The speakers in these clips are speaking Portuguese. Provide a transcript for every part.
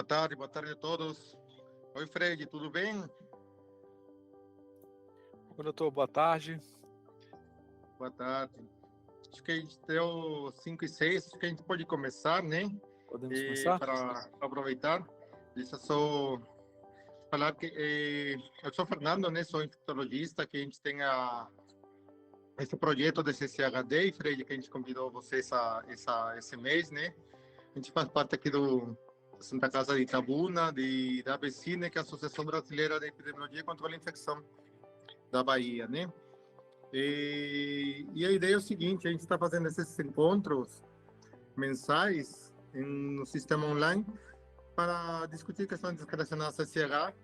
boa tarde a todos. Oi, Fred, tudo bem? Oi, doutor, boa tarde. Boa tarde. Acho que a gente deu 5 e 6, acho que a gente pode começar, né? Podemos começar? Para aproveitar, deixa só falar que eu sou Fernando, né? Sou infectologista, que a gente tem esse projeto de CCHD, Fred, que a gente convidou vocês esse mês, né? A gente faz parte aqui da Santa Casa de Itabuna, da ABC, né? Que é a Associação Brasileira de Epidemiologia e Controle da Infecção da Bahia, né? E a ideia é o seguinte: a gente está fazendo esses encontros mensais no sistema online para discutir questões relacionadas a CCH,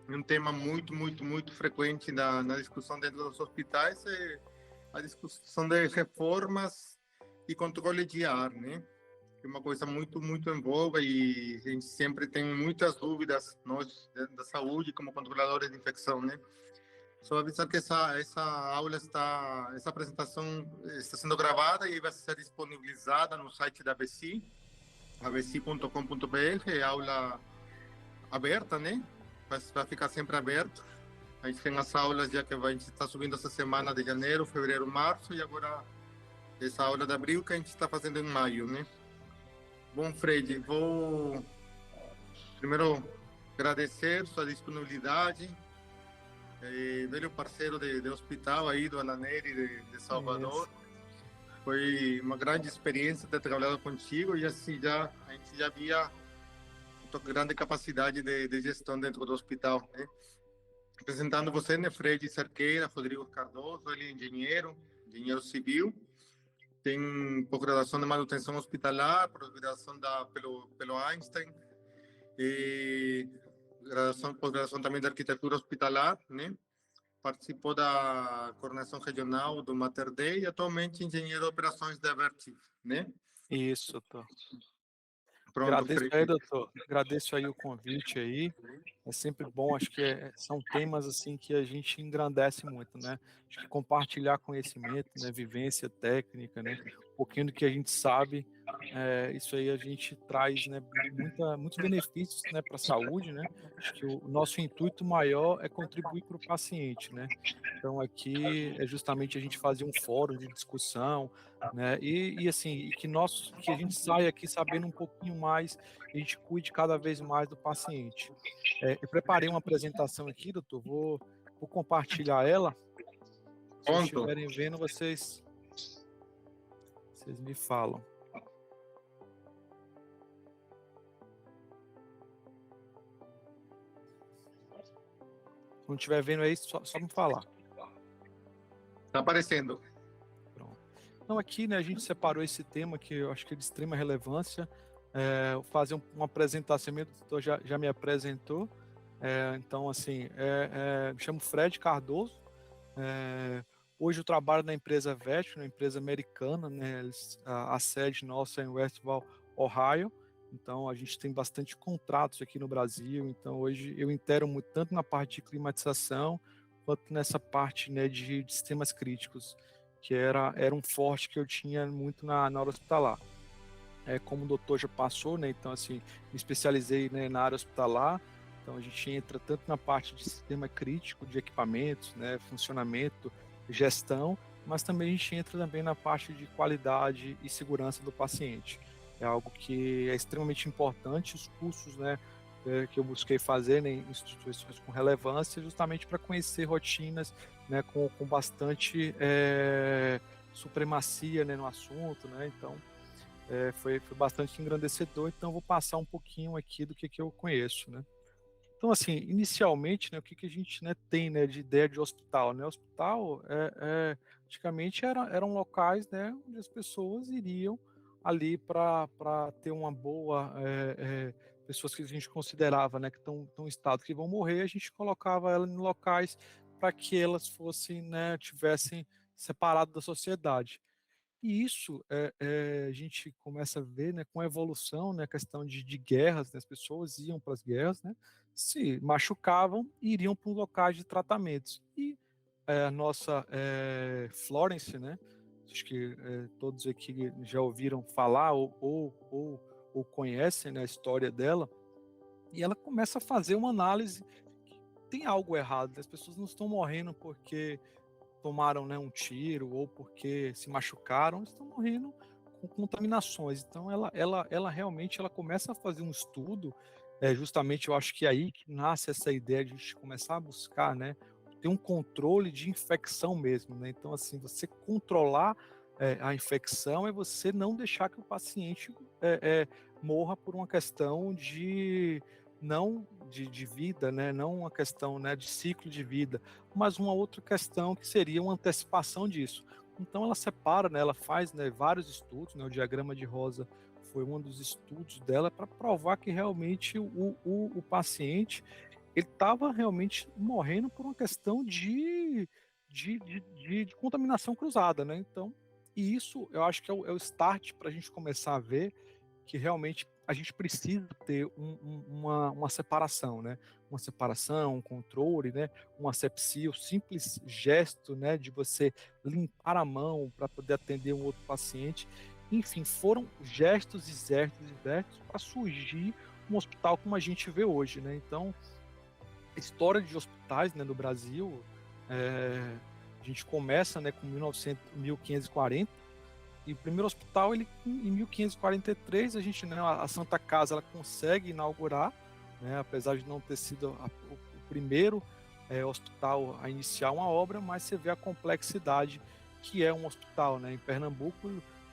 um tema muito frequente na discussão dentro dos hospitais, é a discussão de reformas e controle de ar, né? Que é uma coisa muito em voga e a gente sempre tem muitas dúvidas, nós da saúde como controladores de infecção, né? Só avisar que essa aula essa apresentação está sendo gravada e vai ser disponibilizada no site da ABC, abc.com.br, é aula aberta, né? Vai ficar sempre aberto. A gente tem as aulas já que a gente está subindo essa semana de janeiro, fevereiro, março, e agora essa aula de abril que a gente está fazendo em maio, né? Bom, Fred, vou primeiro agradecer sua disponibilidade, velho parceiro de hospital aí do Ananeri de Salvador. Foi uma grande experiência ter trabalhado contigo e assim a gente já via uma grande capacidade de gestão dentro do hospital, né? Apresentando você, né, Fred Cerqueira, Rodrigo Cardoso, ele é engenheiro civil, tem pós-graduação de manutenção hospitalar, pós-graduação pelo Einstein, e pós-graduação também de arquitetura hospitalar, né? Participou da coordenação regional do Mater Dei e atualmente engenheiro de operações da Vertiv, né? Isso, doutor. Pronto, Agradeço Fred. aí, doutor. Agradeço aí o convite aí. É sempre bom, acho que são temas assim que a gente engrandece muito, né? Acho que compartilhar conhecimento, né, vivência técnica, né, um pouquinho do que a gente sabe, isso aí a gente traz, né, muitos benefícios, né, para a saúde, né? Acho que o nosso intuito maior é contribuir para o paciente, né? Então aqui é justamente a gente fazer um fórum de discussão, né? E assim, que a gente saia aqui sabendo um pouquinho mais, a gente cuide cada vez mais do paciente. Eu preparei uma apresentação aqui, doutor, vou compartilhar ela. Se vocês estiverem vendo, vocês me falam. Se não estiver vendo aí, só me falar. Está aparecendo. Pronto. Então aqui, né, a gente separou esse tema que eu acho que é de extrema relevância. Vou fazer uma apresentação, o doutor já me apresentou. Então, assim, me chamo Fred Cardoso. Hoje eu trabalho na empresa VET, uma empresa americana, né? A sede nossa é em Westville, Ohio. Então, a gente tem bastante contratos aqui no Brasil. Então, hoje eu intero muito tanto na parte de climatização quanto nessa parte, né, de sistemas críticos, que era um forte que eu tinha muito na área hospitalar. Como o doutor já passou, né? Então, assim, me especializei, né, na área hospitalar. Então, a gente entra tanto na parte de sistema crítico, de equipamentos, né, funcionamento, gestão, mas também a gente entra também na parte de qualidade e segurança do paciente. É algo que é extremamente importante, os cursos, né, que eu busquei fazer, né, em instituições com relevância, justamente para conhecer rotinas, né, com bastante supremacia, né, no assunto, né? Então, foi bastante engrandecedor. Então, eu vou passar um pouquinho aqui do que eu conheço, né? Então, assim, inicialmente, né, o que a gente, né, tem, né, de ideia de hospital, né? Hospital, antigamente eram locais, né, onde as pessoas iriam ali para ter uma boa, pessoas que a gente considerava, né, que estão em estado que vão morrer, a gente colocava elas em locais para que elas fossem, né, tivessem separado da sociedade. E isso a gente começa a ver, né, com a evolução, né, a questão de guerras, né, as pessoas iam para as guerras, né, se machucavam e iriam para os locais de tratamentos. E a nossa Florence, né, acho que todos aqui já ouviram falar ou ou conhecem, né, a história dela, e ela começa a fazer uma análise que tem algo errado, né? As pessoas não estão morrendo porque tomaram, né, um tiro ou porque se machucaram, estão morrendo com contaminações. Então ela realmente ela começa a fazer um estudo, justamente eu acho que é aí que nasce essa ideia de a gente começar a buscar, né, ter um controle de infecção mesmo, né? Então assim, você controlar a infecção é você não deixar que o paciente morra por uma questão de não de vida, né, não uma questão, né, de ciclo de vida, mas uma outra questão que seria uma antecipação disso. Então ela separa, né, ela faz, né, vários estudos, né, o diagrama de Rosa foi um dos estudos dela para provar que realmente o paciente ele estava realmente morrendo por uma questão de contaminação cruzada, né? Então, e isso eu acho que é o start para a gente começar a ver que realmente a gente precisa ter uma separação, né? Uma separação, um controle, né? Uma asepsia, o simples gesto, né, de você limpar a mão para poder atender um outro paciente. Enfim, foram gestos e gestos para surgir um hospital como a gente vê hoje, né? Então, a história de hospitais, né, no Brasil, a gente começa, né, com 1540, e o primeiro hospital, ele, em 1543, a gente, né, a Santa Casa, ela consegue inaugurar, né, apesar de não ter sido o primeiro hospital a iniciar uma obra, mas você vê a complexidade que é um hospital, né, em Pernambuco,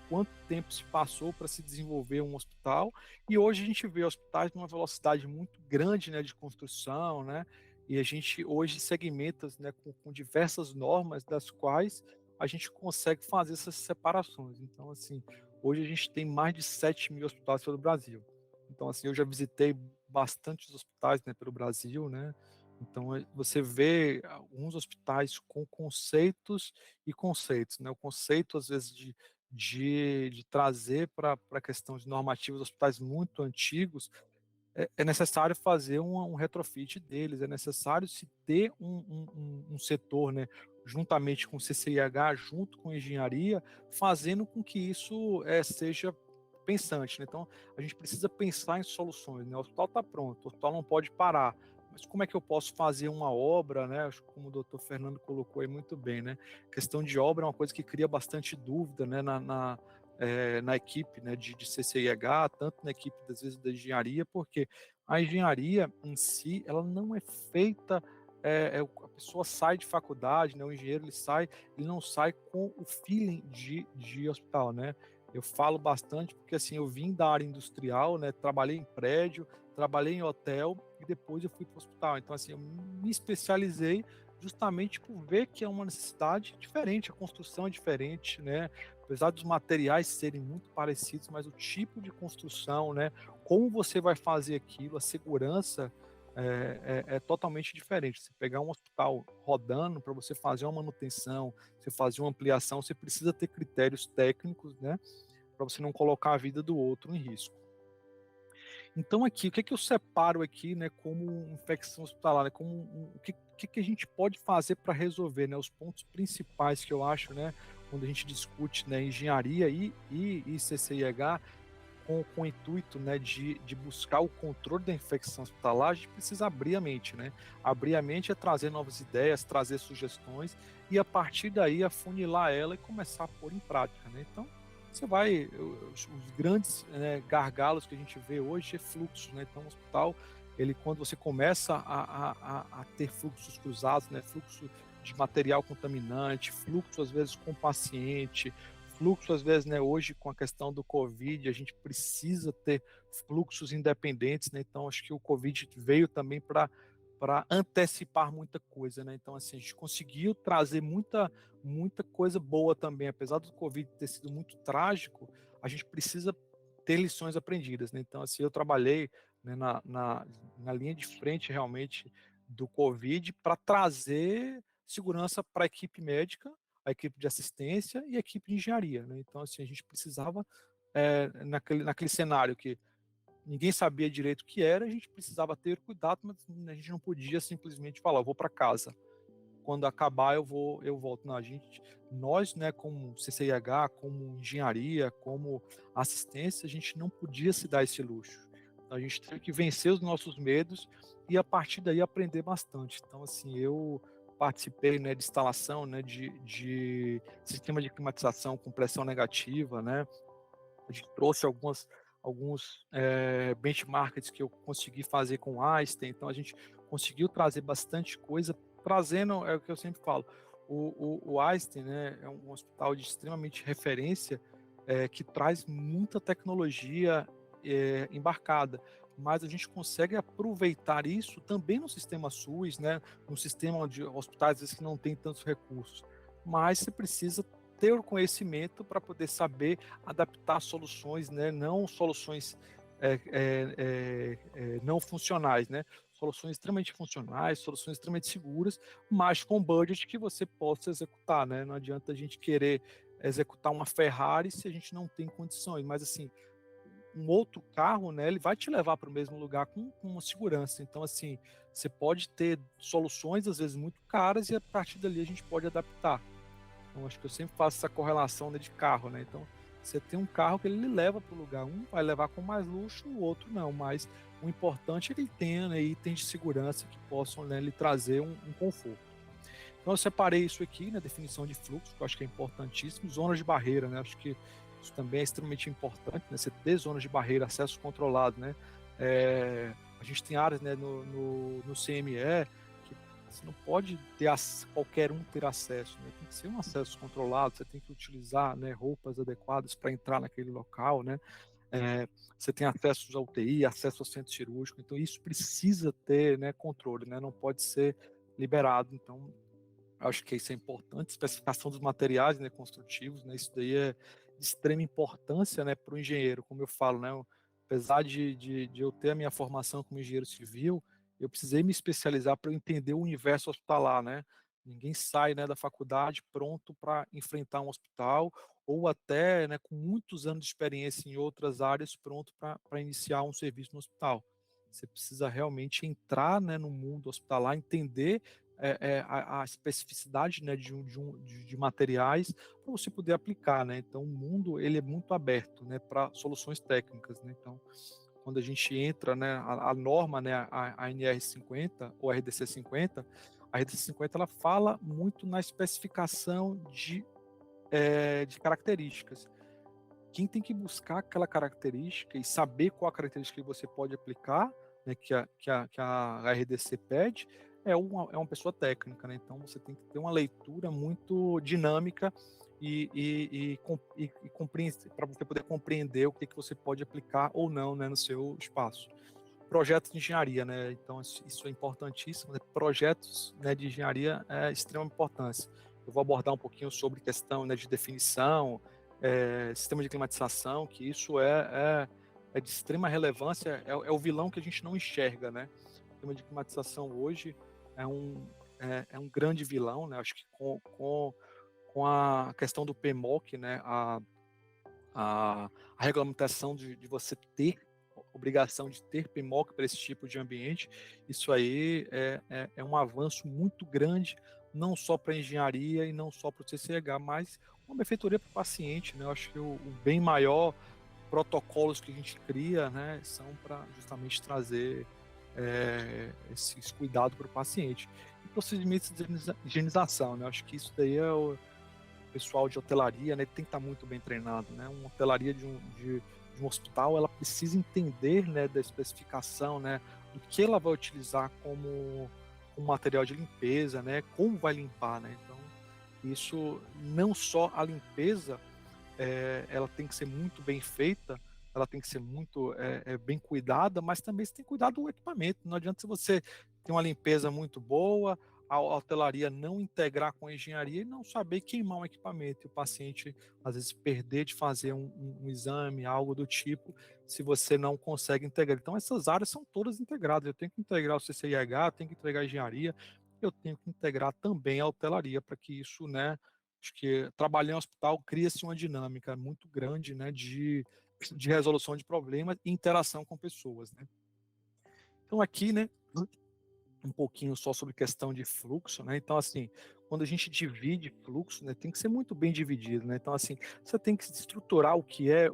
quanto tempo se passou para se desenvolver um hospital, e hoje a gente vê hospitais numa velocidade muito grande, né, de construção, né, e a gente hoje segmenta, né, com diversas normas, das quais a gente consegue fazer essas separações. Então, assim, hoje a gente tem mais de 7.000 hospitais pelo Brasil. Então, assim, eu já visitei bastantes hospitais, né, pelo Brasil, né? Então, você vê alguns hospitais com conceitos e conceitos, né? O conceito, às vezes, de trazer para a questão de normativos hospitais muito antigos, é necessário fazer um retrofit deles, é necessário se ter um setor, né, juntamente com o CCIH, junto com a engenharia, fazendo com que isso seja pensante, né? Então, a gente precisa pensar em soluções, né? O hospital está pronto, o hospital não pode parar, mas como é que eu posso fazer uma obra, né? Acho que como o doutor Fernando colocou aí muito bem, né? A questão de obra é uma coisa que cria bastante dúvida, né, na equipe, né, de CCIH, tanto na equipe, às vezes, da engenharia, porque a engenharia em si, ela não é feita, a pessoa sai de faculdade, né, o engenheiro ele não sai com o feeling de hospital, né? Eu falo bastante porque assim, eu vim da área industrial, né, trabalhei em prédio, trabalhei em hotel e depois eu fui para o hospital. Então assim, eu me especializei justamente por ver que é uma necessidade diferente, a construção é diferente, né? Apesar dos materiais serem muito parecidos, mas o tipo de construção, né? Como você vai fazer aquilo, a segurança é totalmente diferente. Você pegar um hospital rodando para você fazer uma manutenção, você fazer uma ampliação, você precisa ter critérios técnicos, né? Para você não colocar a vida do outro em risco. Então aqui, o que é que eu separo aqui, né, como infecção hospitalar, né, como o que a gente pode fazer para resolver, né, os pontos principais que eu acho, né, quando a gente discute, né, engenharia e CCIH com o intuito, né, de buscar o controle da infecção hospitalar, a gente precisa abrir a mente, né? Abrir a mente é trazer novas ideias, trazer sugestões e a partir daí afunilar ela e começar a pôr em prática, né? Então, você vai, os grandes, né, gargalos que a gente vê hoje é fluxo, né? Então, o hospital, ele quando você começa a ter fluxos cruzados, né, fluxo de material contaminante, fluxo às vezes com o paciente, fluxo às vezes, né, hoje com a questão do Covid, a gente precisa ter fluxos independentes, né? Então acho que o Covid veio também para antecipar muita coisa, né? Então assim, a gente conseguiu trazer muita coisa boa também, apesar do Covid ter sido muito trágico, a gente precisa ter lições aprendidas, né? Então assim, eu trabalhei, né, na linha de frente realmente do Covid para trazer segurança para a equipe médica, a equipe de assistência e a equipe de engenharia, né? Então, assim, a gente precisava, naquele cenário que ninguém sabia direito o que era, a gente precisava ter cuidado, mas a gente não podia simplesmente falar, vou para casa. quando acabar eu volto. Não, nós, né, como CCIH, como engenharia, como assistência, a gente não podia se dar esse luxo. Então, a gente teve que vencer os nossos medos e a partir daí aprender bastante. Então, assim, eu participei, né, de instalação, né, de sistema de climatização com pressão negativa, né. A gente trouxe alguns benchmarks que eu consegui fazer com Einstein. Então a gente conseguiu trazer bastante coisa, trazendo, é o que eu sempre falo, o Einstein, né, é um hospital de extremamente referência, que traz muita tecnologia embarcada, mas a gente consegue aproveitar isso também no sistema SUS, né, no sistema de hospitais às vezes, que não tem tantos recursos, mas você precisa ter o conhecimento para poder saber adaptar soluções, né, não soluções não funcionais, né, soluções extremamente funcionais, soluções extremamente seguras, mas com budget que você possa executar, né? Não adianta a gente querer executar uma Ferrari se a gente não tem condições, mas assim, um outro carro, né, ele vai te levar para o mesmo lugar com uma segurança. Então, assim, você pode ter soluções, às vezes, muito caras e a partir dali a gente pode adaptar. Então, acho que eu sempre faço essa correlação, né, de carro, né? Então, você tem um carro que ele lhe leva para o lugar. Um vai levar com mais luxo, o outro não. Mas o importante é que ele tenha, né, itens de segurança que possam, né, lhe trazer um conforto. Então, eu separei isso aqui, na definição de fluxo, que eu acho que é importantíssimo. Zonas de barreira, né? Acho que isso também é extremamente importante, né? Você ter zonas de barreira, acesso controlado, né? A gente tem áreas, né, no CME que você não pode ter qualquer um ter acesso, né? Tem que ser um acesso controlado, você tem que utilizar, né, roupas adequadas para entrar naquele local, né? Você tem acesso à UTI, acesso ao centro cirúrgico, então isso precisa ter, né, controle, né? Não pode ser liberado. Então, acho que isso é importante. Especificação dos materiais, né, construtivos, né? Isso daí é de extrema importância, né, para o engenheiro, como eu falo, né? Apesar de eu ter a minha formação como engenheiro civil, eu precisei me especializar para eu entender o universo hospitalar, né? Ninguém sai, né, da faculdade pronto para enfrentar um hospital ou até, né, com muitos anos de experiência em outras áreas pronto para iniciar um serviço no hospital. Você precisa realmente entrar, né, no mundo hospitalar, entender a especificidade, né, de materiais para você poder aplicar, né? Então o mundo ele é muito aberto, né, para soluções técnicas, né? Então quando a gente entra, né, a norma, né, a NR50 ou a RDC 50, a RDC 50 ela fala muito na especificação de características. Quem tem que buscar aquela característica e saber qual a característica que você pode aplicar, né, que a RDC pede, é uma pessoa técnica, né? Então você tem que ter uma leitura muito dinâmica e para você poder compreender o que você pode aplicar ou não, né, no seu espaço. Projetos de engenharia, né? Então isso é importantíssimo, né? Projetos, né, de engenharia é de extrema importância. Eu vou abordar um pouquinho sobre questão, né, de definição, sistema de climatização, que isso é de extrema relevância, é o vilão que a gente não enxerga, né? O sistema de climatização hoje é um grande vilão, né? Acho que com a questão do PMOC, né? A regulamentação de você ter obrigação de ter PMOC para esse tipo de ambiente, isso aí é um avanço muito grande, não só para a engenharia e não só para o CCH, mas uma benfeitoria para o paciente, né? Eu acho que o bem maior, protocolos que a gente cria, né, são para justamente trazer esse cuidado para o paciente. E procedimentos de higienização, né? Eu acho que isso daí é o pessoal de hotelaria, né, tem que estar muito bem treinado, né? Uma hotelaria de um hospital, ela precisa entender, né, da especificação, né, do que ela vai utilizar como material de limpeza, né, como vai limpar, né? Então, isso não só a limpeza, ela tem que ser muito bem feita, ela tem que ser muito bem cuidada, mas também você tem que cuidar do equipamento. Não adianta se você tem uma limpeza muito boa, a hotelaria não integrar com a engenharia e não saber queimar um equipamento, e o paciente às vezes perder de fazer um exame, algo do tipo, se você não consegue integrar. Então essas áreas são todas integradas. Eu tenho que integrar o CCIH, eu tenho que integrar a engenharia, eu tenho que integrar também a hotelaria para que isso, né, acho que trabalhar em hospital cria-se uma dinâmica muito grande, né, de resolução de problemas e interação com pessoas, né. Então aqui, né, um pouquinho só sobre questão de fluxo, né? Então, assim, quando a gente divide fluxo, né, tem que ser muito bem dividido, né? Então, assim, você tem que estruturar o que é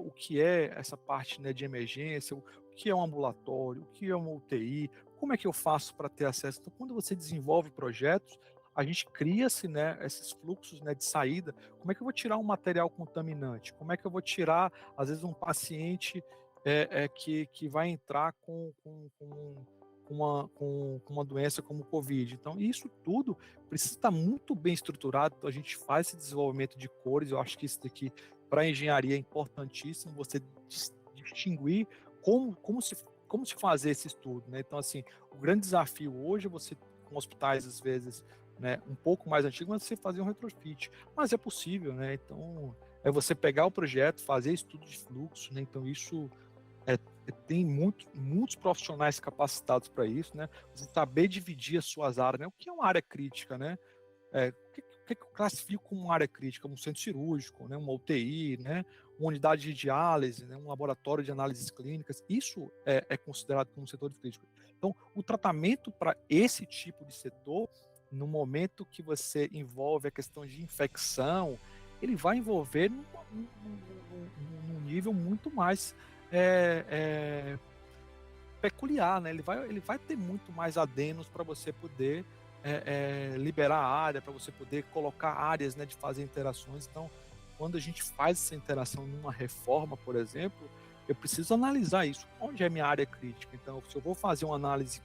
essa parte, né, de emergência, o que é um ambulatório, o que é uma UTI, como é que eu faço para ter acesso. Então, quando você desenvolve projetos, a gente cria-se, né, esses fluxos, né, de saída. Como é que eu vou tirar um material contaminante? Como é que eu vou tirar, às vezes, um paciente que vai entrar com uma doença como o Covid. Então, isso tudo precisa estar muito bem estruturado. Então, a gente faz esse desenvolvimento de cores. Eu acho que isso daqui, para a engenharia, é importantíssimo, você distinguir como se fazer esse estudo. Né? Então, assim, o grande desafio hoje é você, com hospitais, às vezes, né, um pouco mais antigos, mas você fazer um retrofit. Mas é possível, né? Então, é você pegar o projeto, fazer estudo de fluxo, né? Então, isso tem muitos profissionais capacitados para isso, né? Você saber dividir as suas áreas, né? O que é uma área crítica, né? O que eu classifico como uma área crítica? Um centro cirúrgico, né? Uma UTI, né? Uma unidade de diálise, né? Um laboratório de análises clínicas. Isso é considerado como um setor crítico. Então, o tratamento para esse tipo de setor, no momento que você envolve a questão de infecção, ele vai envolver num nível muito mais é, é, peculiar, né? Ele vai ter muito mais adenos para você poder liberar a área, para você poder colocar áreas, né, de fazer interações. Então, quando a gente faz essa interação numa reforma, por exemplo, eu preciso analisar isso. Onde é minha área crítica? Então, se eu vou fazer uma análise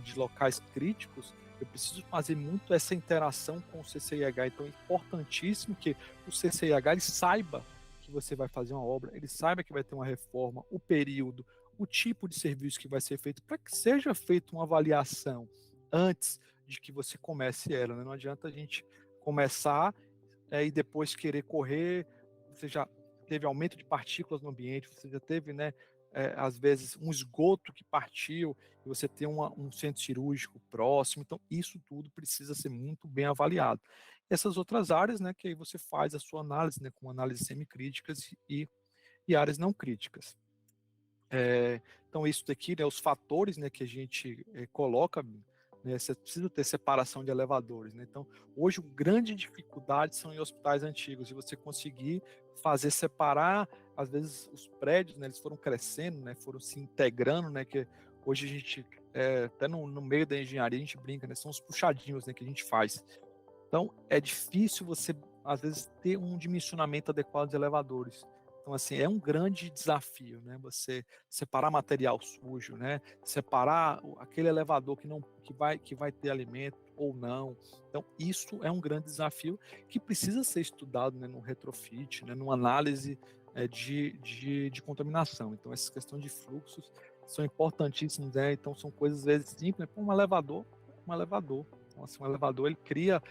de locais críticos, eu preciso fazer muito essa interação com o CCIH. Então, é importantíssimo que o CCIH ele saiba que você vai fazer uma obra, ele saiba que vai ter uma reforma, o período, o tipo de serviço que vai ser feito, para que seja feita uma avaliação antes de que você comece ela. Né? Não adianta a gente começar e depois querer correr. Você já teve aumento de partículas no ambiente, você já teve, né, às vezes, um esgoto que partiu, e você tem um centro cirúrgico próximo. Então, isso tudo precisa ser muito bem avaliado. Essas outras áreas, né, que aí você faz a sua análise, né, com análises semicríticas e áreas não críticas. Então, isso daqui, né, os fatores, né, que a gente coloca, né, você precisa ter separação de elevadores. Né? Então, hoje, a grande dificuldade são em hospitais antigos, de você conseguir fazer separar, às vezes, os prédios, né, eles foram crescendo, né, foram se integrando, né, que hoje a gente, até no meio da engenharia, a gente brinca, né, são os puxadinhos, né, que a gente faz. Então, é difícil você, às vezes, ter um dimensionamento adequado de elevadores. Então, assim, é um grande desafio, né? Você separar material sujo, né? Separar aquele elevador que vai ter alimento ou não. Então, isso é um grande desafio que precisa ser estudado, né, no retrofit, né, numa análise de contaminação. Então, essas questões de fluxos são importantíssimas, né? Então, são coisas, às vezes, simples, né? Um elevador. Então, assim, um elevador, ele cria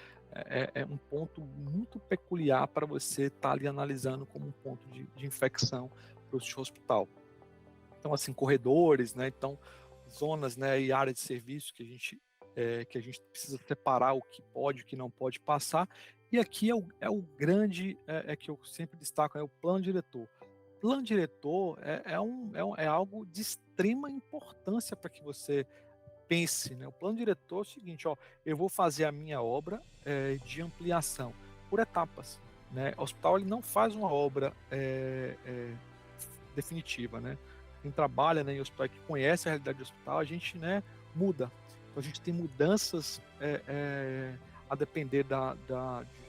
um ponto muito peculiar para você estar ali analisando como um ponto de infecção para o seu hospital. Então, assim, corredores, né? Então, zonas, né, e áreas de serviço que a gente precisa separar o que pode, o que não pode passar. E aqui é o grande, que eu sempre destaco, é o plano diretor. Plano diretor é algo de extrema importância para que você pense, né? O plano diretor é o seguinte, ó, eu vou fazer a minha obra de ampliação por etapas, né? O hospital ele não faz uma obra definitiva, né? Quem trabalha, né, em hospital, que conhece a realidade do hospital, a gente, né, muda. Então a gente tem mudanças a depender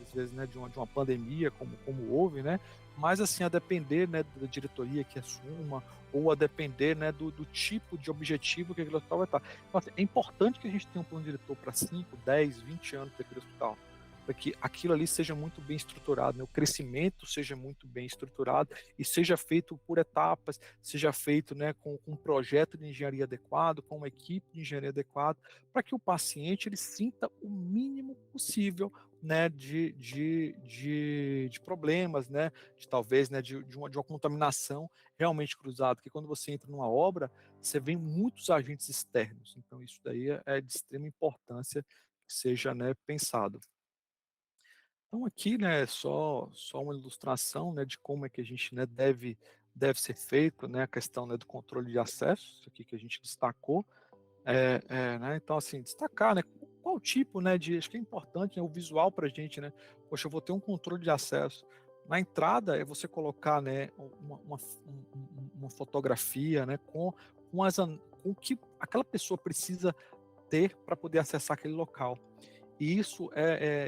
às vezes, né, de uma pandemia, como houve, né? Mas assim, a depender, né, da diretoria que assuma, ou a depender, né, do tipo de objetivo que aquele hospital vai estar. Então, assim, é importante que a gente tenha um plano diretor para 5, 10, 20 anos daquele hospital, para que aquilo ali seja muito bem estruturado, né, o crescimento seja muito bem estruturado e seja feito por etapas, seja feito, né, com um projeto de engenharia adequado, com uma equipe de engenharia adequada, para que o paciente ele sinta o mínimo possível, né, de problemas, né, de talvez, né, de uma contaminação realmente cruzada, porque quando você entra numa obra, você vê muitos agentes externos, então isso daí é de extrema importância que seja, né, pensado. Então aqui, né, só uma ilustração, né, de como é que a gente, né, deve ser feito, né, a questão, né, do controle de acesso, isso aqui que a gente destacou, Né? Então, assim, destacar, né, qual tipo, né, acho que é importante, né, o visual para a gente, né? Poxa, eu vou ter um controle de acesso. Na entrada é você colocar, né, uma fotografia, né, com o que aquela pessoa precisa ter para poder acessar aquele local. E isso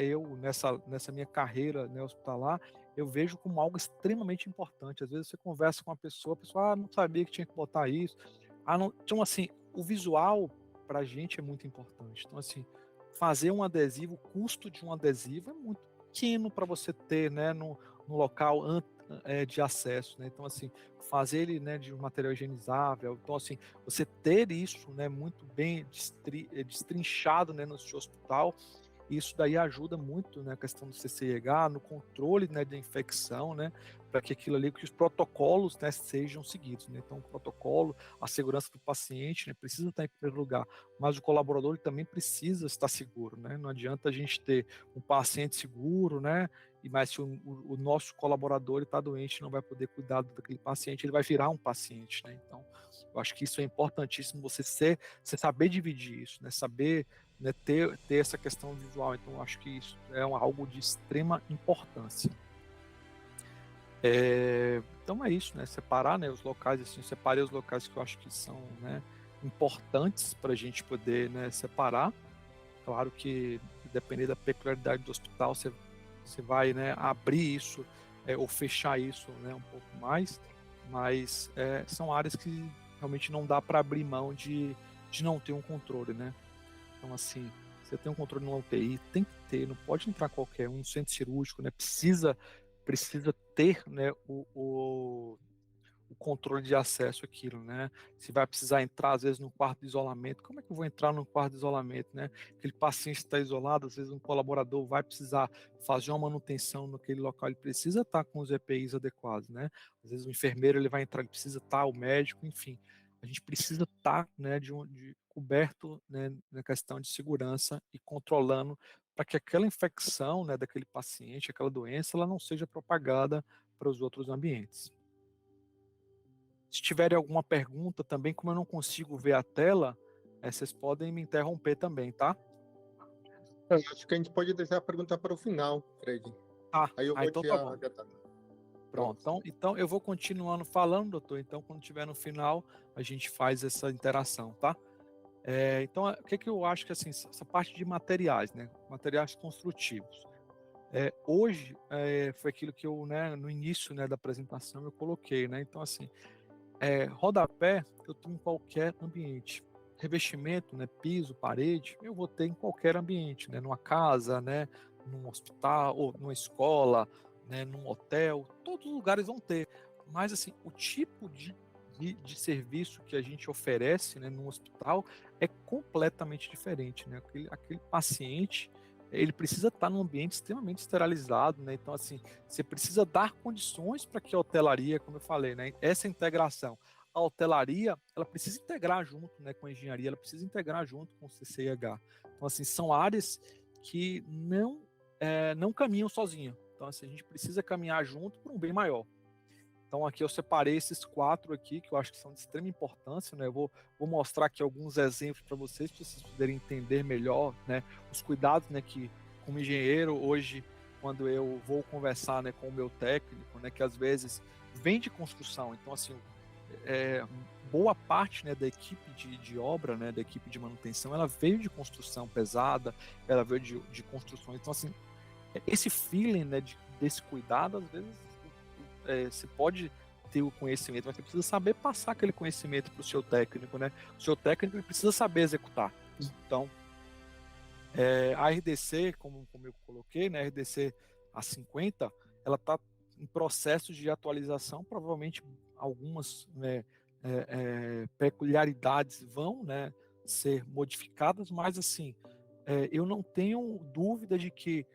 eu, nessa minha carreira, né, hospitalar, eu vejo como algo extremamente importante. Às vezes você conversa com uma pessoa, a pessoa, não sabia que tinha que botar isso. Não. Então, assim, o visual para a gente é muito importante. Então, assim, fazer um adesivo, o custo de um adesivo é muito pequeno para você ter, né, no local de acesso, né? Então, assim, fazer ele, né, de um material higienizável. Então, assim, você ter isso, né, muito bem destrinchado, né, no seu hospital. Isso daí ajuda muito, né, a questão do CCH, no controle, né, da infecção, né, para que aquilo ali, que os protocolos, né, sejam seguidos, né. Então, o protocolo, a segurança do paciente, né, precisa estar em primeiro lugar, mas o colaborador ele também precisa estar seguro, né. Não adianta a gente ter um paciente seguro, né, mas se o nosso colaborador está doente, não vai poder cuidar daquele paciente, ele vai virar um paciente, né. Então, eu acho que isso é importantíssimo, você saber dividir isso, né, saber, né, ter essa questão visual. Então, eu acho que isso é algo de extrema importância. Então é isso, né? Separar, né, os locais, assim, eu separei os locais que eu acho que são, né, importantes para a gente poder, né, separar. Claro que, dependendo da peculiaridade do hospital, você vai, né, abrir isso ou fechar isso, né, um pouco mais, mas são áreas que realmente não dá para abrir mão de não ter um controle, né? Então, assim, você tem um controle no UTI, tem que ter, não pode entrar qualquer um, centro cirúrgico, né? Precisa ter, né, o controle de acesso àquilo, né? Se vai precisar entrar, às vezes, no quarto de isolamento, como é que eu vou entrar no quarto de isolamento, né? Aquele paciente está isolado, às vezes um colaborador vai precisar fazer uma manutenção naquele local, ele precisa estar com os EPIs adequados, né? Às vezes o enfermeiro ele vai entrar, ele precisa estar, o médico, enfim. A gente precisa estar, né, de coberto, né, na questão de segurança e controlando para que aquela infecção, né, daquele paciente, aquela doença, ela não seja propagada para os outros ambientes. Se tiverem alguma pergunta também, como eu não consigo ver a tela, vocês podem me interromper também, tá? Eu acho que a gente pode deixar a pergunta para o final, Fred. Tá. Aí eu vou Então te tá bom. adiantando. Pronto. Então eu vou continuando falando, doutor. Então, quando tiver no final, a gente faz essa interação, tá? Então, o que eu acho que, assim, essa parte de materiais, né? Materiais construtivos. Hoje, foi aquilo que eu, né, no início, né, da apresentação, eu coloquei, né? Então, assim, rodapé eu tenho em qualquer ambiente. Revestimento, né, piso, parede, eu vou ter em qualquer ambiente, né, numa casa, né, num hospital, ou numa escola, né, num hotel, todos os lugares vão ter. Mas, assim, o tipo de serviço que a gente oferece, né, no hospital é completamente diferente, né? Aquele paciente, ele precisa estar num ambiente extremamente esterilizado, né? Então, assim, você precisa dar condições para que a hotelaria, como eu falei, né, essa integração, a hotelaria, ela precisa integrar junto, né, com a engenharia, ela precisa integrar junto com o CCIH. Então, assim, são áreas que não caminham sozinhas. Então, assim, a gente precisa caminhar junto para um bem maior. Então, aqui eu separei esses 4 aqui, que eu acho que são de extrema importância, né? Eu vou mostrar aqui alguns exemplos para vocês poderem entender melhor, né, os cuidados, né, que como engenheiro, hoje, quando eu vou conversar, né, com o meu técnico, né, que às vezes vem de construção, então, assim, boa parte, né, da equipe de obra, né, da equipe de manutenção, ela veio de construção pesada, ela veio de construção, então, assim, esse feeling, né, desse cuidado, às vezes, você pode ter o conhecimento, mas você precisa saber passar aquele conhecimento para o seu técnico, né? O seu técnico ele precisa saber executar. Então, a RDC, como eu coloquei, né, a RDC A50, ela está em processo de atualização, provavelmente algumas, né, peculiaridades vão, né, ser modificadas, mas assim, eu não tenho dúvida de que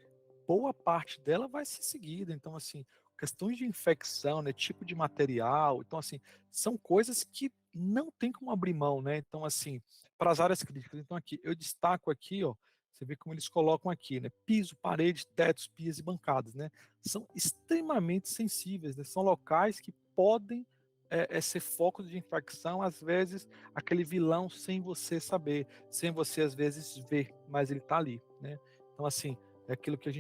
boa parte dela vai ser seguida. Então, assim, questões de infecção, né, tipo de material, então, assim, são coisas que não tem como abrir mão, né? Então, assim, para as áreas críticas. Então, aqui, eu destaco aqui, ó, você vê como eles colocam aqui, né? Piso, parede, tetos, pias e bancadas, né? São extremamente sensíveis, né? São locais que podem ser foco de infecção, às vezes, aquele vilão sem você saber, sem você, às vezes, ver, mas ele está ali, né. Então, assim, é aquilo que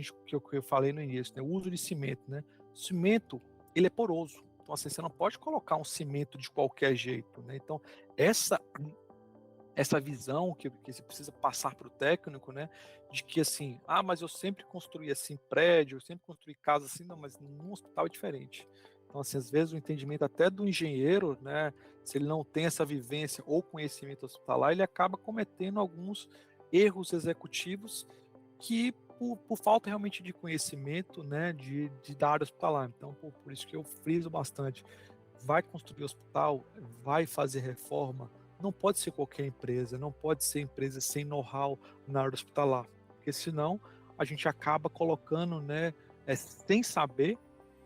eu falei no início, né, o uso de cimento, né. Cimento, ele é poroso, então, assim, você não pode colocar um cimento de qualquer jeito, né. Então, essa essa visão que você precisa passar para o técnico, né, de que assim, ah, mas eu sempre construí assim prédio, eu sempre construí casa assim, não, mas num hospital é diferente. Então, assim, às vezes o entendimento até do engenheiro, né, se ele não tem essa vivência ou conhecimento hospitalar, ele acaba cometendo alguns erros executivos que por falta realmente de conhecimento, né, da área hospitalar. Então, por isso que eu friso bastante. Vai construir hospital, vai fazer reforma, não pode ser qualquer empresa, não pode ser empresa sem know-how na área hospitalar, porque senão a gente acaba colocando, né, sem saber,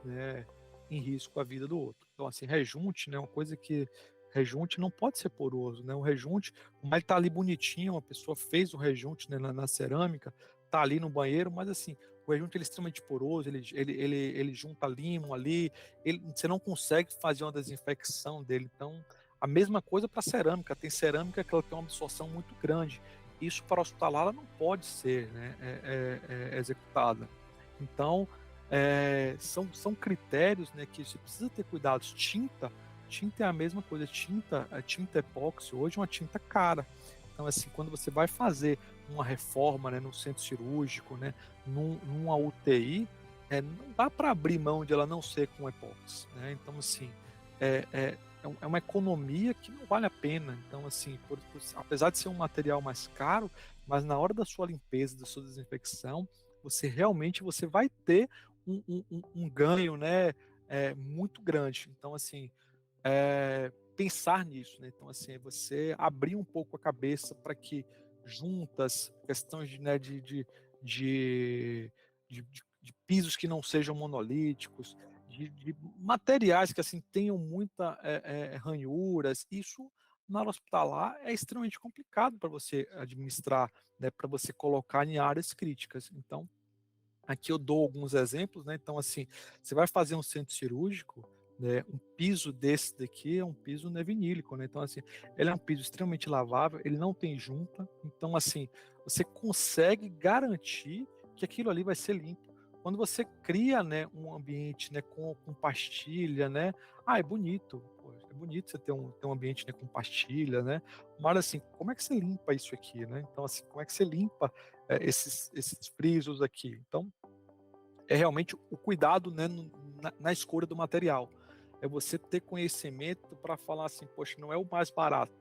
né, em risco a vida do outro. Então, assim, rejunte, né, uma coisa que rejunte não pode ser poroso, né, um rejunte, mas ele tá ali bonitinho, uma pessoa fez o rejunte, né, na cerâmica, tá ali no banheiro, mas assim, o rejunte ele é extremamente poroso, ele junta limo ali, você não consegue fazer uma desinfecção dele. Então, a mesma coisa para cerâmica. Tem cerâmica que ela tem uma absorção muito grande. Isso para hospitalar ela não pode ser, né, executada. Então, são critérios, né, que você precisa ter cuidados. Tinta é a mesma coisa. A tinta epóxi hoje é uma tinta cara. Então, assim, quando você vai fazer uma reforma, né, no centro cirúrgico, né, numa UTI, não dá para abrir mão de ela não ser com epóxi, né. Então, assim, é é é uma economia que não vale a pena. Então, assim, apesar de ser um material mais caro, mas na hora da sua limpeza, da sua desinfecção, você vai ter um ganho, né, muito grande. Então, assim, pensar nisso, né. Então, assim, é você abrir um pouco a cabeça para que juntas, questões de, né, de pisos que não sejam monolíticos, de materiais que, assim, tenham muita, ranhuras, isso na área hospitalar é extremamente complicado para você administrar, né, para você colocar em áreas críticas. Então, aqui eu dou alguns exemplos, né, então assim, você vai fazer um centro cirúrgico, né, um piso desse daqui é um piso, né, vinílico, né, então assim, ele é um piso extremamente lavável, ele não tem junta, então assim, você consegue garantir que aquilo ali vai ser limpo. Quando você cria, né, um ambiente, né, com pastilha, né, é bonito, pô, é bonito você ter um ambiente, né, com pastilha, né, mas assim, como é que você limpa isso aqui, né, então assim, como é que você limpa, esses frisos aqui? Então, é realmente o cuidado, né, na escolha do material. É você ter conhecimento para falar assim: "Poxa, não é o mais barato",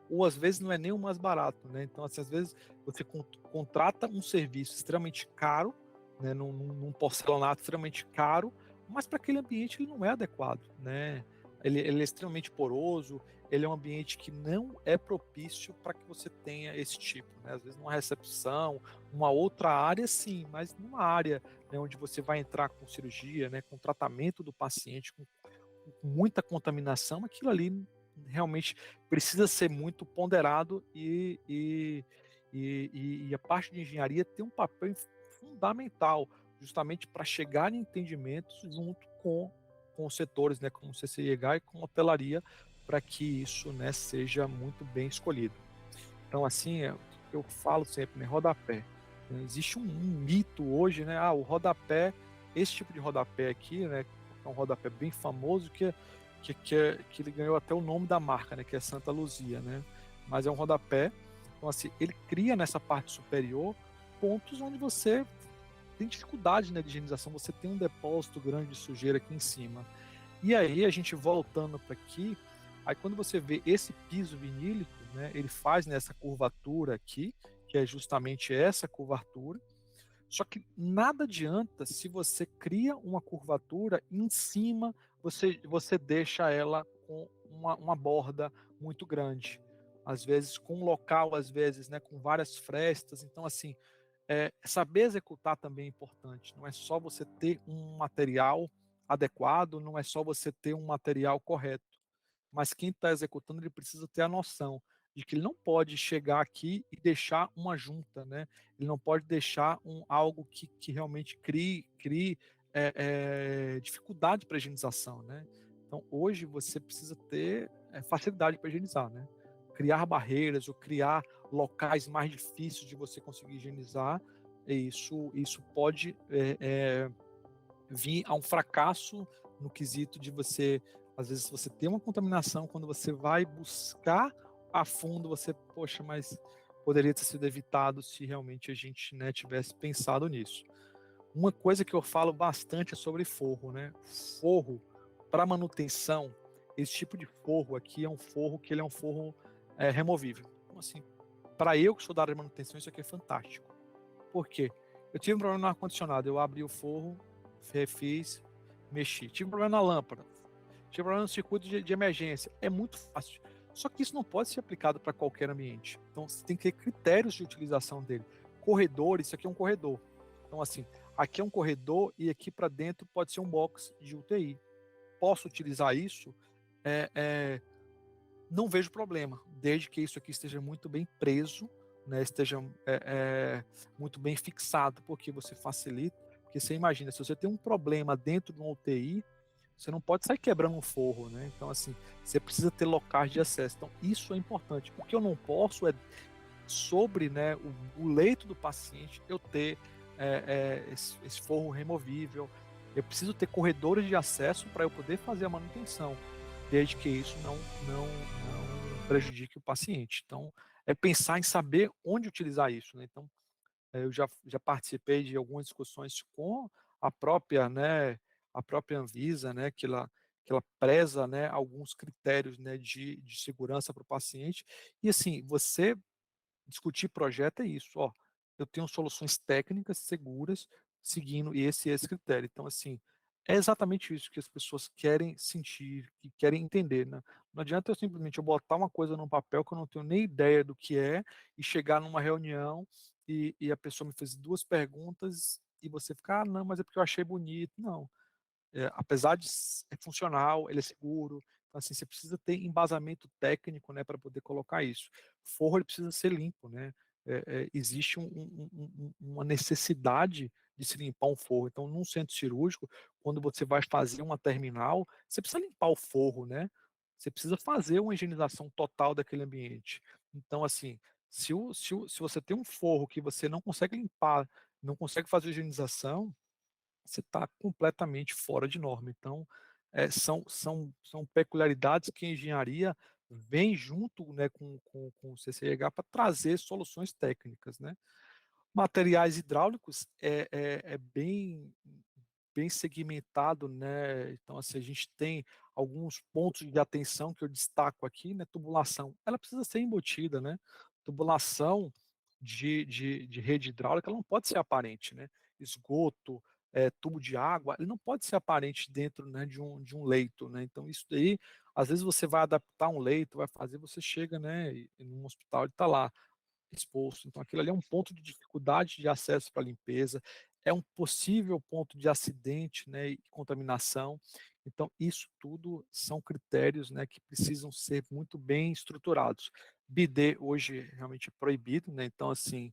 ou às vezes não é nem o mais barato, né. Então, assim, às vezes você contrata um serviço extremamente caro, né, num porcelanato extremamente caro, mas para aquele ambiente ele não é adequado, né. Ele é extremamente poroso, ele é um ambiente que não é propício para que você tenha esse tipo, né. Às vezes numa recepção, uma outra área sim, mas numa área, né, onde você vai entrar com cirurgia, né, com tratamento do paciente, com muita contaminação, aquilo ali realmente precisa ser muito ponderado e a parte de engenharia tem um papel fundamental, justamente para chegar em entendimentos junto com os setores, né, como o CCIH e com a hotelaria, para que isso, né, seja muito bem escolhido. Então, assim, eu falo sempre, né, rodapé. Existe um mito hoje, né? O rodapé, esse tipo de rodapé aqui, né? É um rodapé bem famoso que ele ganhou até o nome da marca, né? Que é Santa Luzia, né? Mas é um rodapé, então assim, ele cria nessa parte superior pontos onde você tem dificuldade, né, de higienização, você tem um depósito grande de sujeira aqui em cima. E aí a gente voltando para aqui, aí quando você vê esse piso vinílico, né, ele faz nessa curvatura aqui, que é justamente essa curvatura, só que nada adianta se você cria uma curvatura e em cima você deixa ela com uma borda muito grande. Às vezes com um local, às vezes, né, com várias frestas. Então, assim, saber executar também é importante. Não é só você ter um material adequado, não é só você ter um material correto, mas quem está executando ele precisa ter a noção de que ele não pode chegar aqui e deixar uma junta, né? Ele não pode deixar algo que realmente crie dificuldade para a higienização, né? Então, hoje você precisa ter facilidade para higienizar, né? Criar barreiras ou criar locais mais difíceis de você conseguir higienizar, isso pode vir a um fracasso no quesito de você, às vezes você tem uma contaminação, quando você vai buscar a fundo, você, poxa, mas poderia ter sido evitado se realmente a gente, né, tivesse pensado nisso. Uma coisa que eu falo bastante é sobre forro, né? Forro para manutenção, esse tipo de forro aqui é um forro que ele é um forro removível. Então, assim, para eu que sou da área de manutenção, isso aqui é fantástico. Por quê? Eu tive um problema no ar-condicionado, eu abri o forro, refiz, mexi. Tive um problema na lâmpada, tive um problema no circuito de emergência. É muito fácil. Só que isso não pode ser aplicado para qualquer ambiente. Então, você tem que ter critérios de utilização dele. Corredor, isso aqui é um corredor. Então, assim, aqui é um corredor e aqui para dentro pode ser um box de UTI. Posso utilizar isso? É, é, não vejo problema, desde que isso aqui esteja muito bem preso, né, esteja muito bem fixado, porque você facilita. Porque você imagina, se você tem um problema dentro de uma UTI, você não pode sair quebrando um forro, né? Então, assim, você precisa ter locais de acesso. Então, isso é importante. O que eu não posso é, sobre, né, o leito do paciente, eu ter esse forro removível. Eu preciso ter corredores de acesso para eu poder fazer a manutenção, desde que isso não prejudique o paciente. Então, é pensar em saber onde utilizar isso, né? Então, eu já participei de algumas discussões com a própria Anvisa, né, que ela preza, né, alguns critérios, né, de segurança para o paciente. E assim, você discutir projeto é isso, ó, eu tenho soluções técnicas seguras seguindo esse critério. Então, assim, é exatamente isso que as pessoas querem sentir, que querem entender, né? Não adianta eu botar uma coisa num papel que eu não tenho nem ideia do que é e chegar numa reunião e a pessoa me fez 2 perguntas e você ficar: "Ah, não, mas é porque eu achei bonito". Não, apesar de é funcional, ele é seguro, então assim, você precisa ter embasamento técnico, né, para poder colocar isso. Forro ele precisa ser limpo, né, existe uma necessidade de se limpar um forro, então num centro cirúrgico, quando você vai fazer uma terminal, você precisa limpar o forro, né, você precisa fazer uma higienização total daquele ambiente. Então assim, se você tem um forro que você não consegue limpar, não consegue fazer higienização, você está completamente fora de norma. Então, são peculiaridades que a engenharia vem junto, né, com o CCH para trazer soluções técnicas, né. Materiais hidráulicos é bem segmentado, né, então, assim, a gente tem alguns pontos de atenção que eu destaco aqui, né, tubulação, ela precisa ser embutida, né, tubulação de rede hidráulica, ela não pode ser aparente, né, esgoto, tubo de água, ele não pode ser aparente dentro, né, de um leito, né, então isso daí, às vezes você vai adaptar um leito, vai fazer, você chega, né, e num hospital ele está lá, exposto. Então, aquilo ali é um ponto de dificuldade de acesso para limpeza, é um possível ponto de acidente, né, e contaminação. Então, isso tudo são critérios, né, que precisam ser muito bem estruturados. Bidê hoje realmente é proibido, né, então, assim,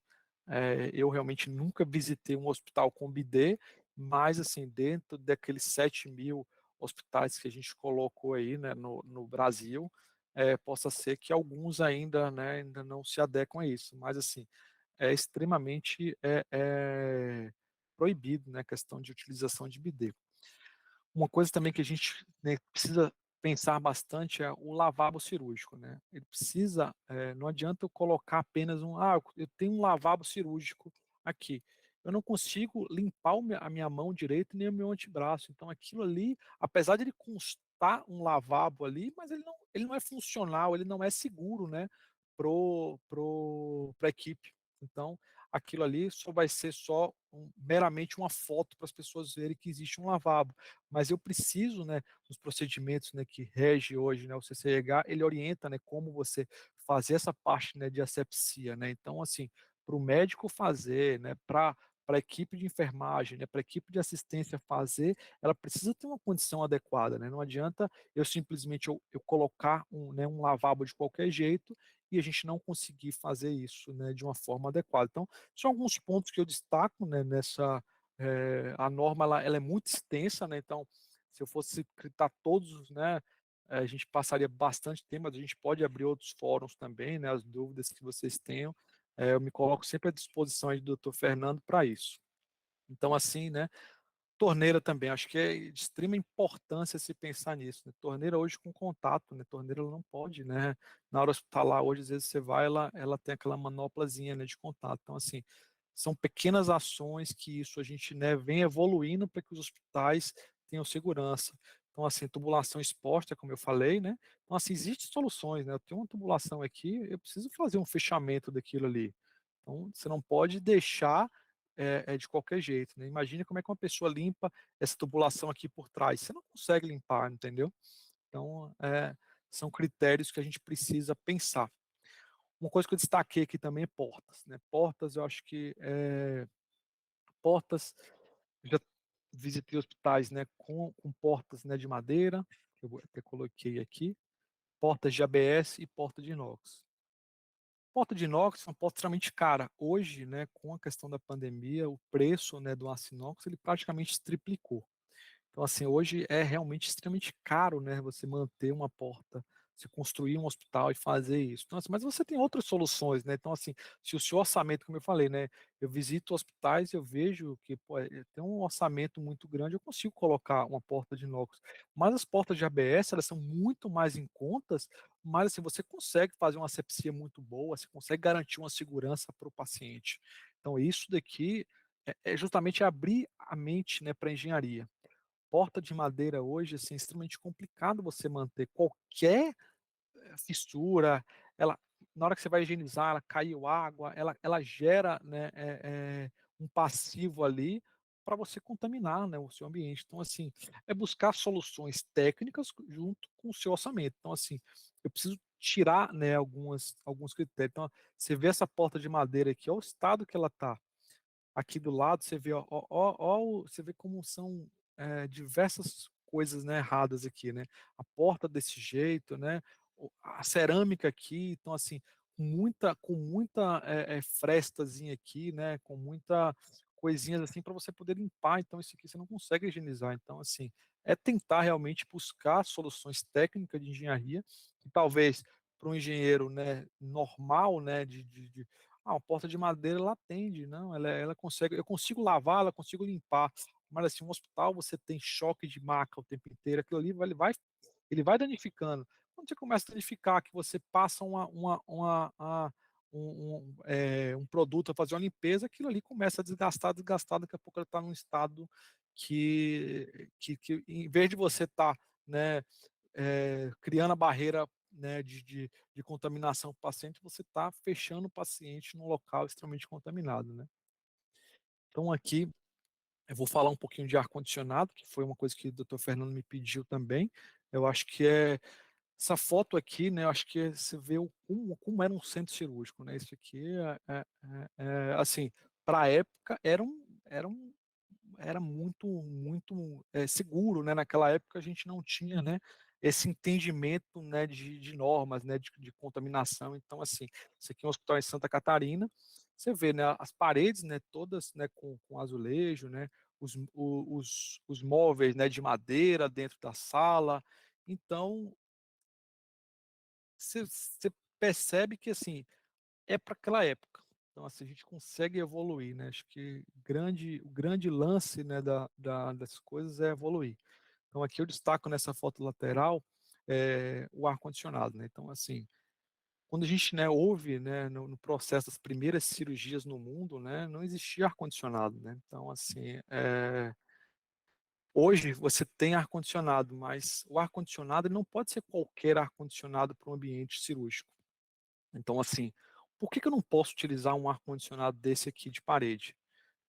eu realmente nunca visitei um hospital com bidê, mas, assim, dentro daqueles 7.000 hospitais que a gente colocou aí, né, no Brasil, possa ser que alguns ainda, né, ainda não se adequam a isso, mas assim, é extremamente proibido, né, a questão de utilização de bidê. Uma coisa também que a gente, né, precisa pensar bastante é o lavabo cirúrgico, né. Ele precisa, não adianta eu colocar apenas eu tenho um lavabo cirúrgico aqui, eu não consigo limpar a minha mão direita nem o meu antebraço, então aquilo ali, apesar de ele constar um lavabo ali, mas ele não é funcional, ele não é seguro, né, pra equipe. Então, aquilo ali só vai ser meramente uma foto para as pessoas verem que existe um lavabo, mas eu preciso, né, nos procedimentos, né, que rege hoje, né, o CCH, ele orienta, né, como você fazer essa parte, né, de asepsia, né. Então, assim, para o médico fazer, né, para a equipe de enfermagem, né, para a equipe de assistência fazer, ela precisa ter uma condição adequada, né. Não adianta eu simplesmente eu colocar um lavabo de qualquer jeito e a gente não conseguir fazer isso, né, de uma forma adequada. Então, são alguns pontos que eu destaco, né, a norma ela é muito extensa, né, então se eu fosse citar todos, né, a gente passaria bastante tempo, mas a gente pode abrir outros fóruns também, né, as dúvidas que vocês tenham, eu me coloco sempre à disposição aí do Dr. Fernando para isso. Então, assim, né, torneira também, acho que é de extrema importância se pensar nisso, né? Torneira hoje com contato, né? Torneira ela não pode, né? Na hora hospitalar hoje, às vezes você vai, ela tem aquela manoplazinha, né, de contato. Então, assim, são pequenas ações que isso a gente, né, vem evoluindo para que os hospitais tenham segurança. Então, assim, tubulação exposta, como eu falei, né? Então, assim, existem soluções, né? Eu tenho uma tubulação aqui, eu preciso fazer um fechamento daquilo ali. Então, você não pode deixar de qualquer jeito, né? Imagina como é que uma pessoa limpa essa tubulação aqui por trás. Você não consegue limpar, entendeu? Então, são critérios que a gente precisa pensar. Uma coisa que eu destaquei aqui também é portas, né? Portas, eu acho que portas, já visitei hospitais, né, com portas, né, de madeira, que eu até coloquei aqui, portas de ABS e porta de inox. Porta de inox é uma porta extremamente cara. Hoje, né, com a questão da pandemia, o preço, né, do aço inox ele praticamente triplicou. Então, assim, hoje é realmente extremamente caro, né, você manter uma porta, você construir um hospital e fazer isso. Então, assim, mas você tem outras soluções, né? Então, assim, se o seu orçamento, como eu falei, né, eu visito hospitais, eu vejo que pô, tem um orçamento muito grande, eu consigo colocar uma porta de inox. Mas as portas de ABS, elas são muito mais em contas, mas assim, você consegue fazer uma asepsia muito boa, você consegue garantir uma segurança para o paciente. Então, isso daqui é justamente abrir a mente, né, para a engenharia. Porta de madeira hoje, assim, é extremamente complicado você manter qualquer fissura, ela na hora que você vai higienizar, ela caiu água, ela gera, né, um passivo ali para você contaminar, né, o seu ambiente. Então, assim, é buscar soluções técnicas junto com o seu orçamento. Então, assim, eu preciso tirar, né, alguns critérios. Então, você vê essa porta de madeira aqui, olha o estado que ela está. Aqui do lado você vê, você vê como são diversas coisas, né, erradas aqui, né? A porta desse jeito, né? A cerâmica aqui, então assim, com muita frestazinha aqui, né? Com muita coisinhas assim para você poder limpar. Então isso aqui você não consegue higienizar. Então assim, é tentar realmente buscar soluções técnicas de engenharia que talvez para um engenheiro, né, normal, né, uma porta de madeira ela atende, não, ela consegue, eu consigo lavar, ela consigo limpar, mas assim, um hospital você tem choque de maca o tempo inteiro, aquilo ali ele vai danificando. Quando você começa a danificar, que você passa um produto a fazer uma limpeza, aquilo ali começa a desgastar, daqui a pouco ele está num estado que em vez de você estar, né, criando a barreira, né, de contaminação para o paciente, você está fechando o paciente num local extremamente contaminado, né. Então aqui, eu vou falar um pouquinho de ar-condicionado, que foi uma coisa que o doutor Fernando me pediu também. Eu acho que essa foto aqui, né, eu acho que você vê como era um centro cirúrgico, né, isso aqui assim, para a época era muito seguro, né? Naquela época a gente não tinha, né, esse entendimento, né, de normas, né, de contaminação. Então, assim, isso aqui é um hospital em Santa Catarina. Você vê, né, as paredes, né, todas, né, com azulejo, né, os móveis, né, de madeira dentro da sala. Então, você percebe que assim é para aquela época. Então, assim, a gente consegue evoluir, né? Acho que o grande lance, né, das coisas é evoluir. Então, aqui eu destaco nessa foto lateral o ar-condicionado, né? Então, assim, quando a gente, né, ouve, né, no processo das primeiras cirurgias no mundo, né, não existia ar-condicionado, né? Então, assim, hoje você tem ar-condicionado, mas o ar-condicionado ele não pode ser qualquer ar-condicionado para um ambiente cirúrgico. Então, assim, por que eu não posso utilizar um ar-condicionado desse aqui de parede?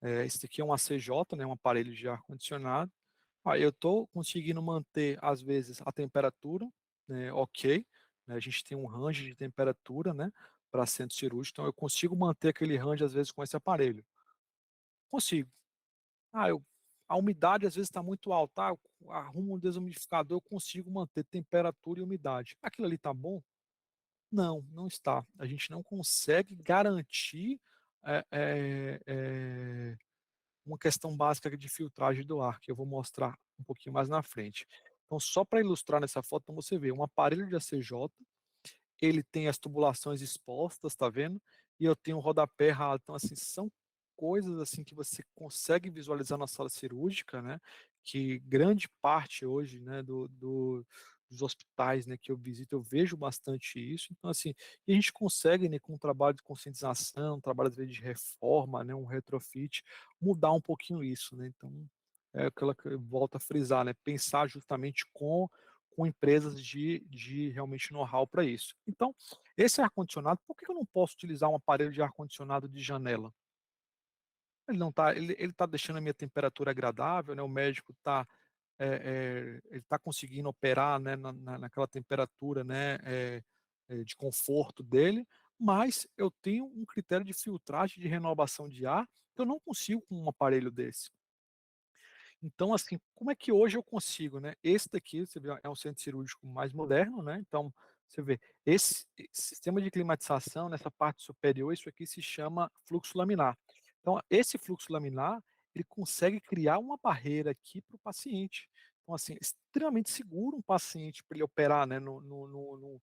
Esse aqui é um ACJ, né, um aparelho de ar-condicionado. Aí eu estou conseguindo manter, às vezes, a temperatura, né, ok. Né, a gente tem um range de temperatura, né, para centro cirúrgico, então eu consigo manter aquele range, às vezes, com esse aparelho. Consigo. Ah, a umidade, às vezes, está muito alta. Eu arrumo um desumidificador, eu consigo manter temperatura e umidade. Aquilo ali está bom? Não, não está. A gente não consegue garantir eh eh eh, uma questão básica de filtragem do ar, que eu vou mostrar um pouquinho mais na frente. Então, só para ilustrar nessa foto, então você vê um aparelho de ACJ, ele tem as tubulações expostas, tá vendo? E eu tenho um rodapé errado. Então, assim, são coisas assim que você consegue visualizar na sala cirúrgica, né? Que grande parte hoje, né, dos hospitais, né, que eu visito, eu vejo bastante isso. Então, assim, e a gente consegue, né, com um trabalho de conscientização, um trabalho às vezes de reforma, né, um retrofit, mudar um pouquinho isso, né? Então, é aquela que eu volto a frisar, né? Pensar justamente com empresas de realmente know-how para isso. Então, esse ar-condicionado, por que eu não posso utilizar um aparelho de ar-condicionado de janela? Ele não tá, ele tá deixando a minha temperatura agradável, né, o médico está ele está conseguindo operar, né, naquela temperatura, né, de conforto dele, mas eu tenho um critério de filtragem, de renovação de ar, que eu não consigo com um aparelho desse. Então, assim, como é que hoje eu consigo, né? Esse daqui, você vê, é um centro cirúrgico mais moderno, né? Então, você vê, esse sistema de climatização, nessa parte superior, isso aqui se chama fluxo laminar. Então, esse fluxo laminar, ele consegue criar uma barreira aqui para o paciente. Então, assim, extremamente seguro um paciente para ele operar, né, num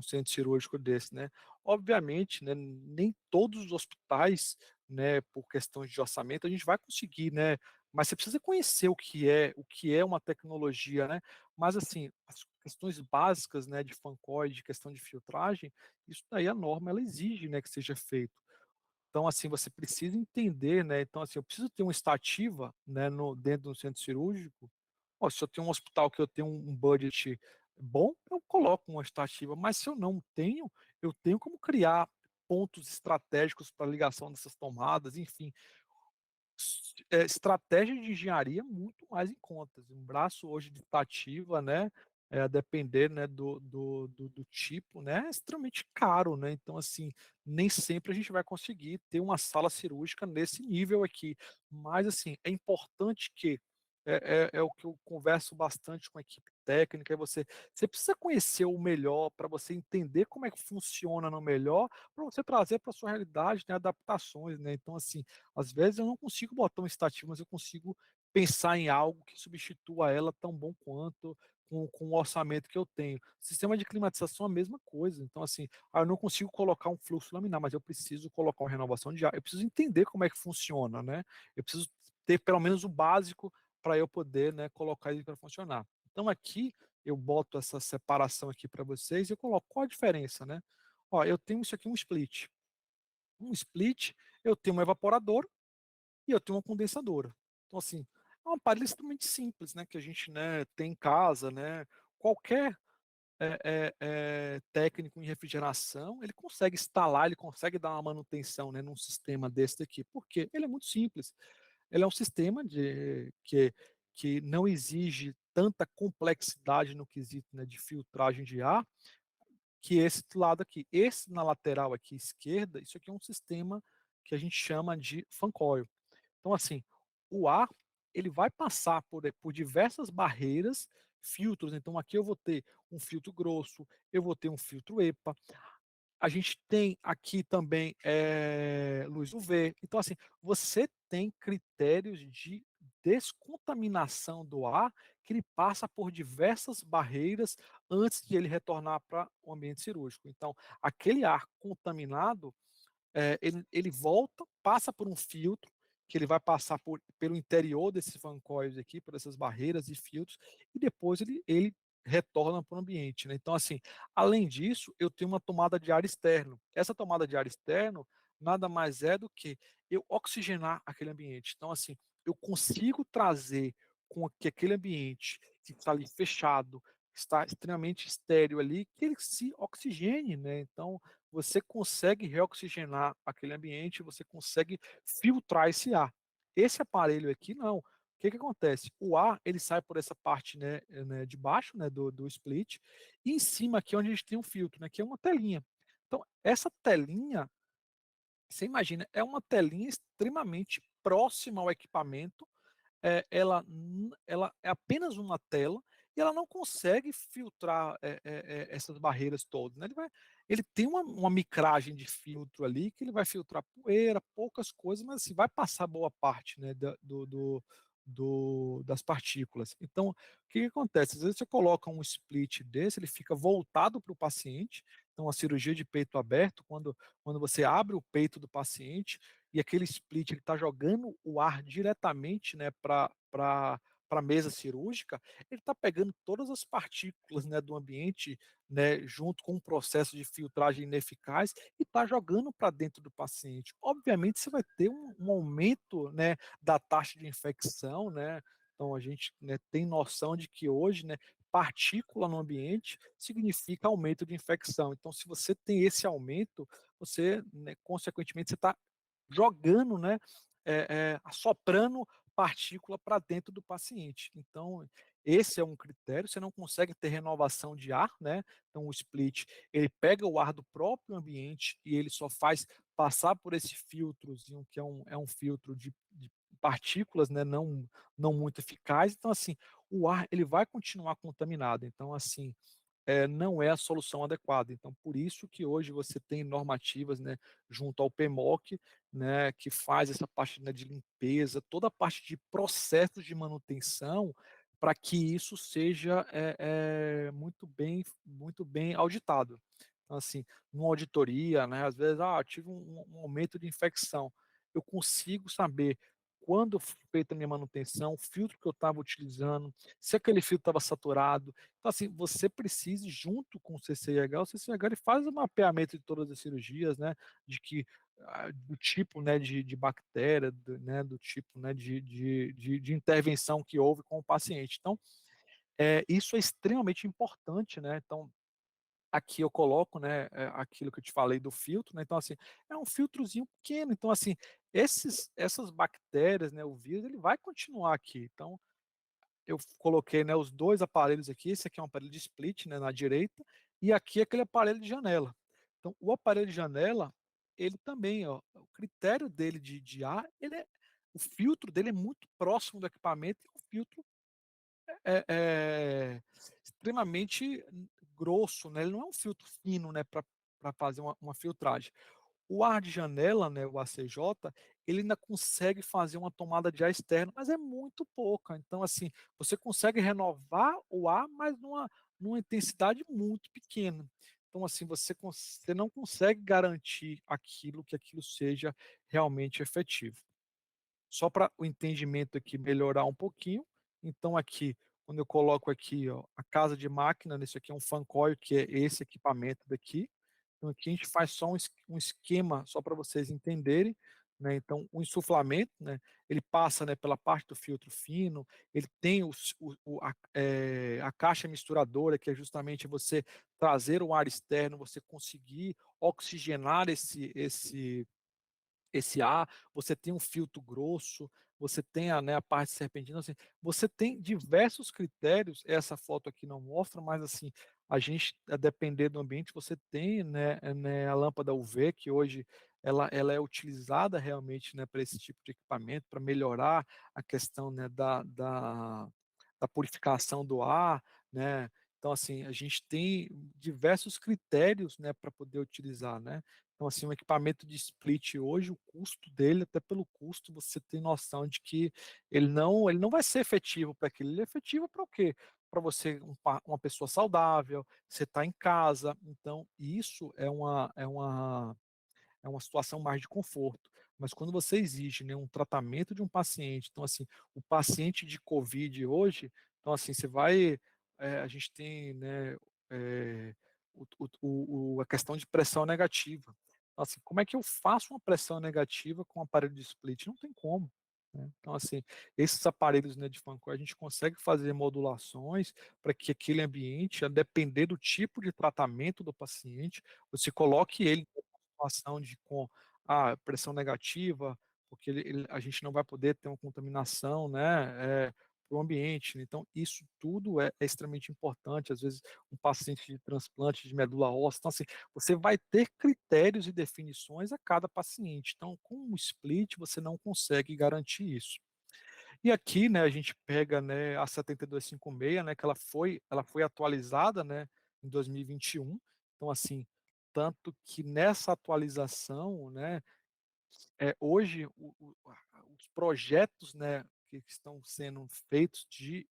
centro cirúrgico desse, né? Obviamente, né, nem todos os hospitais, né, por questões de orçamento, a gente vai conseguir, né, mas você precisa conhecer o que é uma tecnologia, né. Mas, assim, as questões básicas, né, de fancoid, questão de filtragem, isso daí a norma ela exige, né, que seja feito. Então, assim, você precisa entender, né, então, assim, eu preciso ter uma estativa, né, dentro do centro cirúrgico. Ó, se eu tenho um hospital que eu tenho um budget bom, eu coloco uma estativa, mas se eu não tenho, eu tenho como criar pontos estratégicos para ligação dessas tomadas, enfim, estratégia de engenharia muito mais em contas. Um braço hoje de estativa, né, a depender, né, do tipo, né, é extremamente caro, né. Então, assim, nem sempre a gente vai conseguir ter uma sala cirúrgica nesse nível aqui. Mas, assim, é importante que é o que eu converso bastante com a equipe técnica, é você precisa conhecer o melhor para você entender como é que funciona no melhor, para você trazer para sua realidade, né, adaptações, né. Então, assim, às vezes eu não consigo botar um estativo, mas eu consigo pensar em algo que substitua ela tão bom quanto, com o orçamento que eu tenho. Sistema de climatização é a mesma coisa, então assim, eu não consigo colocar um fluxo laminar, mas eu preciso colocar uma renovação de ar, eu preciso entender como é que funciona, né, eu preciso ter pelo menos o básico para eu poder, né, colocar ele para funcionar. Então aqui, eu boto essa separação aqui para vocês e eu coloco qual a diferença, né. Ó, eu tenho isso aqui um split, eu tenho um evaporador e eu tenho uma condensadora. Então, assim, é um aparelho extremamente simples, né, que a gente, né, tem em casa, né, qualquer técnico em refrigeração, ele consegue instalar, ele consegue dar uma manutenção, né, num sistema desse daqui, porque ele é muito simples. Ele é um sistema que não exige tanta complexidade no quesito, né, de filtragem de ar, que esse lado aqui. Esse na lateral aqui esquerda, isso aqui é um sistema que a gente chama de fan coil. Então, assim, o ar, ele vai passar por diversas barreiras, filtros. Então, aqui eu vou ter um filtro grosso, eu vou ter um filtro EPA. A gente tem aqui também luz UV. Então, assim, você tem critérios de descontaminação do ar que ele passa por diversas barreiras antes de ele retornar para o ambiente cirúrgico. Então, aquele ar contaminado, ele volta, passa por um filtro, que ele vai passar pelo interior desses vancóides aqui, por essas barreiras e filtros, e depois ele retorna para o ambiente, né. Então, assim, além disso, eu tenho uma tomada de ar externo. Essa tomada de ar externo, nada mais é do que eu oxigenar aquele ambiente. Então, assim, eu consigo trazer com que aquele ambiente que está ali fechado, está extremamente estéril ali, que ele se oxigene, né. Então, você consegue reoxigenar aquele ambiente, você consegue filtrar esse ar. Esse aparelho aqui não. O que que acontece? O ar, ele sai por essa parte, né, de baixo, né, do split, e em cima aqui é onde a gente tem um filtro, né, que é uma telinha. Então, essa telinha, você imagina, é uma telinha extremamente próxima ao equipamento, ela é apenas uma tela e ela não consegue filtrar, essas barreiras todas, né. Ele tem uma micragem de filtro ali que ele vai filtrar poeira, poucas coisas, mas assim, vai passar boa parte, né, das partículas. Então, o que que acontece? Às vezes você coloca um split desse, ele fica voltado para o paciente. Então, a cirurgia de peito aberto, quando você abre o peito do paciente e aquele split ele está jogando o ar diretamente, né, para a mesa cirúrgica, ele está pegando todas as partículas, né, do ambiente, né, junto com um processo de filtragem ineficaz e está jogando para dentro do paciente. Obviamente, você vai ter um aumento, né, da taxa de infecção, né? Então a gente, né, tem noção de que hoje, né, partícula no ambiente significa aumento de infecção. Então, se você tem esse aumento, você, né, consequentemente, você está jogando, né, assoprando partícula para dentro do paciente. Então, esse é um critério. Você não consegue ter renovação de ar, né? Então, o split ele pega o ar do próprio ambiente e ele só faz passar por esse filtrozinho, que é um filtro de partículas, né, não muito eficaz. Então, assim, o ar ele vai continuar contaminado. Então, assim, não é a solução adequada. Então, por isso que hoje você tem normativas, né, junto ao PMOC, né, que faz essa parte, né, de limpeza, toda a parte de processos de manutenção, para que isso seja muito bem auditado. Então, assim, numa auditoria, né, às vezes, tive um aumento de infecção. Eu consigo saber quando foi feita a minha manutenção, o filtro que eu estava utilizando, se aquele filtro estava saturado. Então, assim, você precisa, junto com o CCIH ele faz o mapeamento de todas as cirurgias, né, de que do tipo, né, de bactéria, né, do tipo, né, de intervenção que houve com o paciente. Então, isso é extremamente importante, né. Então, aqui eu coloco, né, aquilo que eu te falei do filtro, né. Então, assim, é um filtrozinho pequeno. Então, assim, essas bactérias, né, o vírus, ele vai continuar aqui. Então, eu coloquei, né, os 2 aparelhos aqui. Esse aqui é um aparelho de split, né, na direita, e aqui aquele aparelho de janela. Então, o aparelho de janela, ele também, ó, o critério dele de ar, o filtro dele é muito próximo do equipamento, e o filtro extremamente grosso, né, ele não é um filtro fino, né, para fazer uma filtragem. O ar de janela, né, o ACJ, ele ainda consegue fazer uma tomada de ar externo, mas é muito pouca. Então, assim, você consegue renovar o ar, mas numa intensidade muito pequena. Então, assim, você não consegue garantir que aquilo seja realmente efetivo. Só para o entendimento aqui melhorar um pouquinho, então aqui, quando eu coloco aqui, ó, a casa de máquina, nesse aqui é um fan coil, que é esse equipamento daqui. Então aqui a gente faz só um esquema só para vocês entenderem, né. Então o insuflamento, né, ele passa, né, pela parte do filtro fino, ele tem a caixa misturadora, que é justamente você trazer o ar externo, você conseguir oxigenar esse ar. Você tem um filtro grosso, você tem a parte serpentina, assim, você tem diversos critérios. Essa foto aqui não mostra, mas assim, a gente, a depender do ambiente, você tem, né, a lâmpada UV, que hoje ela é utilizada realmente, né, para esse tipo de equipamento, para melhorar a questão, né, da purificação do ar, né. Então, assim, a gente tem diversos critérios, né, para poder utilizar, né. Então, assim, um equipamento de split hoje, o custo dele, até pelo custo, você tem noção de que ele não vai ser efetivo para aquilo. Ele é efetivo para o quê? Para você, uma pessoa saudável, você está em casa. Então, isso é uma situação mais de conforto. Mas quando você exige, né, um tratamento de um paciente, então, assim, o paciente de Covid hoje, então, assim, a gente tem, né, a questão de pressão negativa. Então, assim, como é que eu faço uma pressão negativa com um aparelho de split? Não tem como, né. Então, assim, esses aparelhos, né, de Fancor, a gente consegue fazer modulações para que aquele ambiente, a depender do tipo de tratamento do paciente, você coloque ele situação pressão negativa, porque a gente não vai poder ter uma contaminação, né, para o ambiente. Então, isso tudo é extremamente importante. Às vezes, um paciente de transplante de medula óssea, então, assim, você vai ter critérios e definições a cada paciente. Então, com o split, você não consegue garantir isso. E aqui, né, a gente pega, né, a 7256, né, que ela foi atualizada, né, em 2021. Então, assim, tanto que nessa atualização, né, hoje os projetos, né, que estão sendo feitos de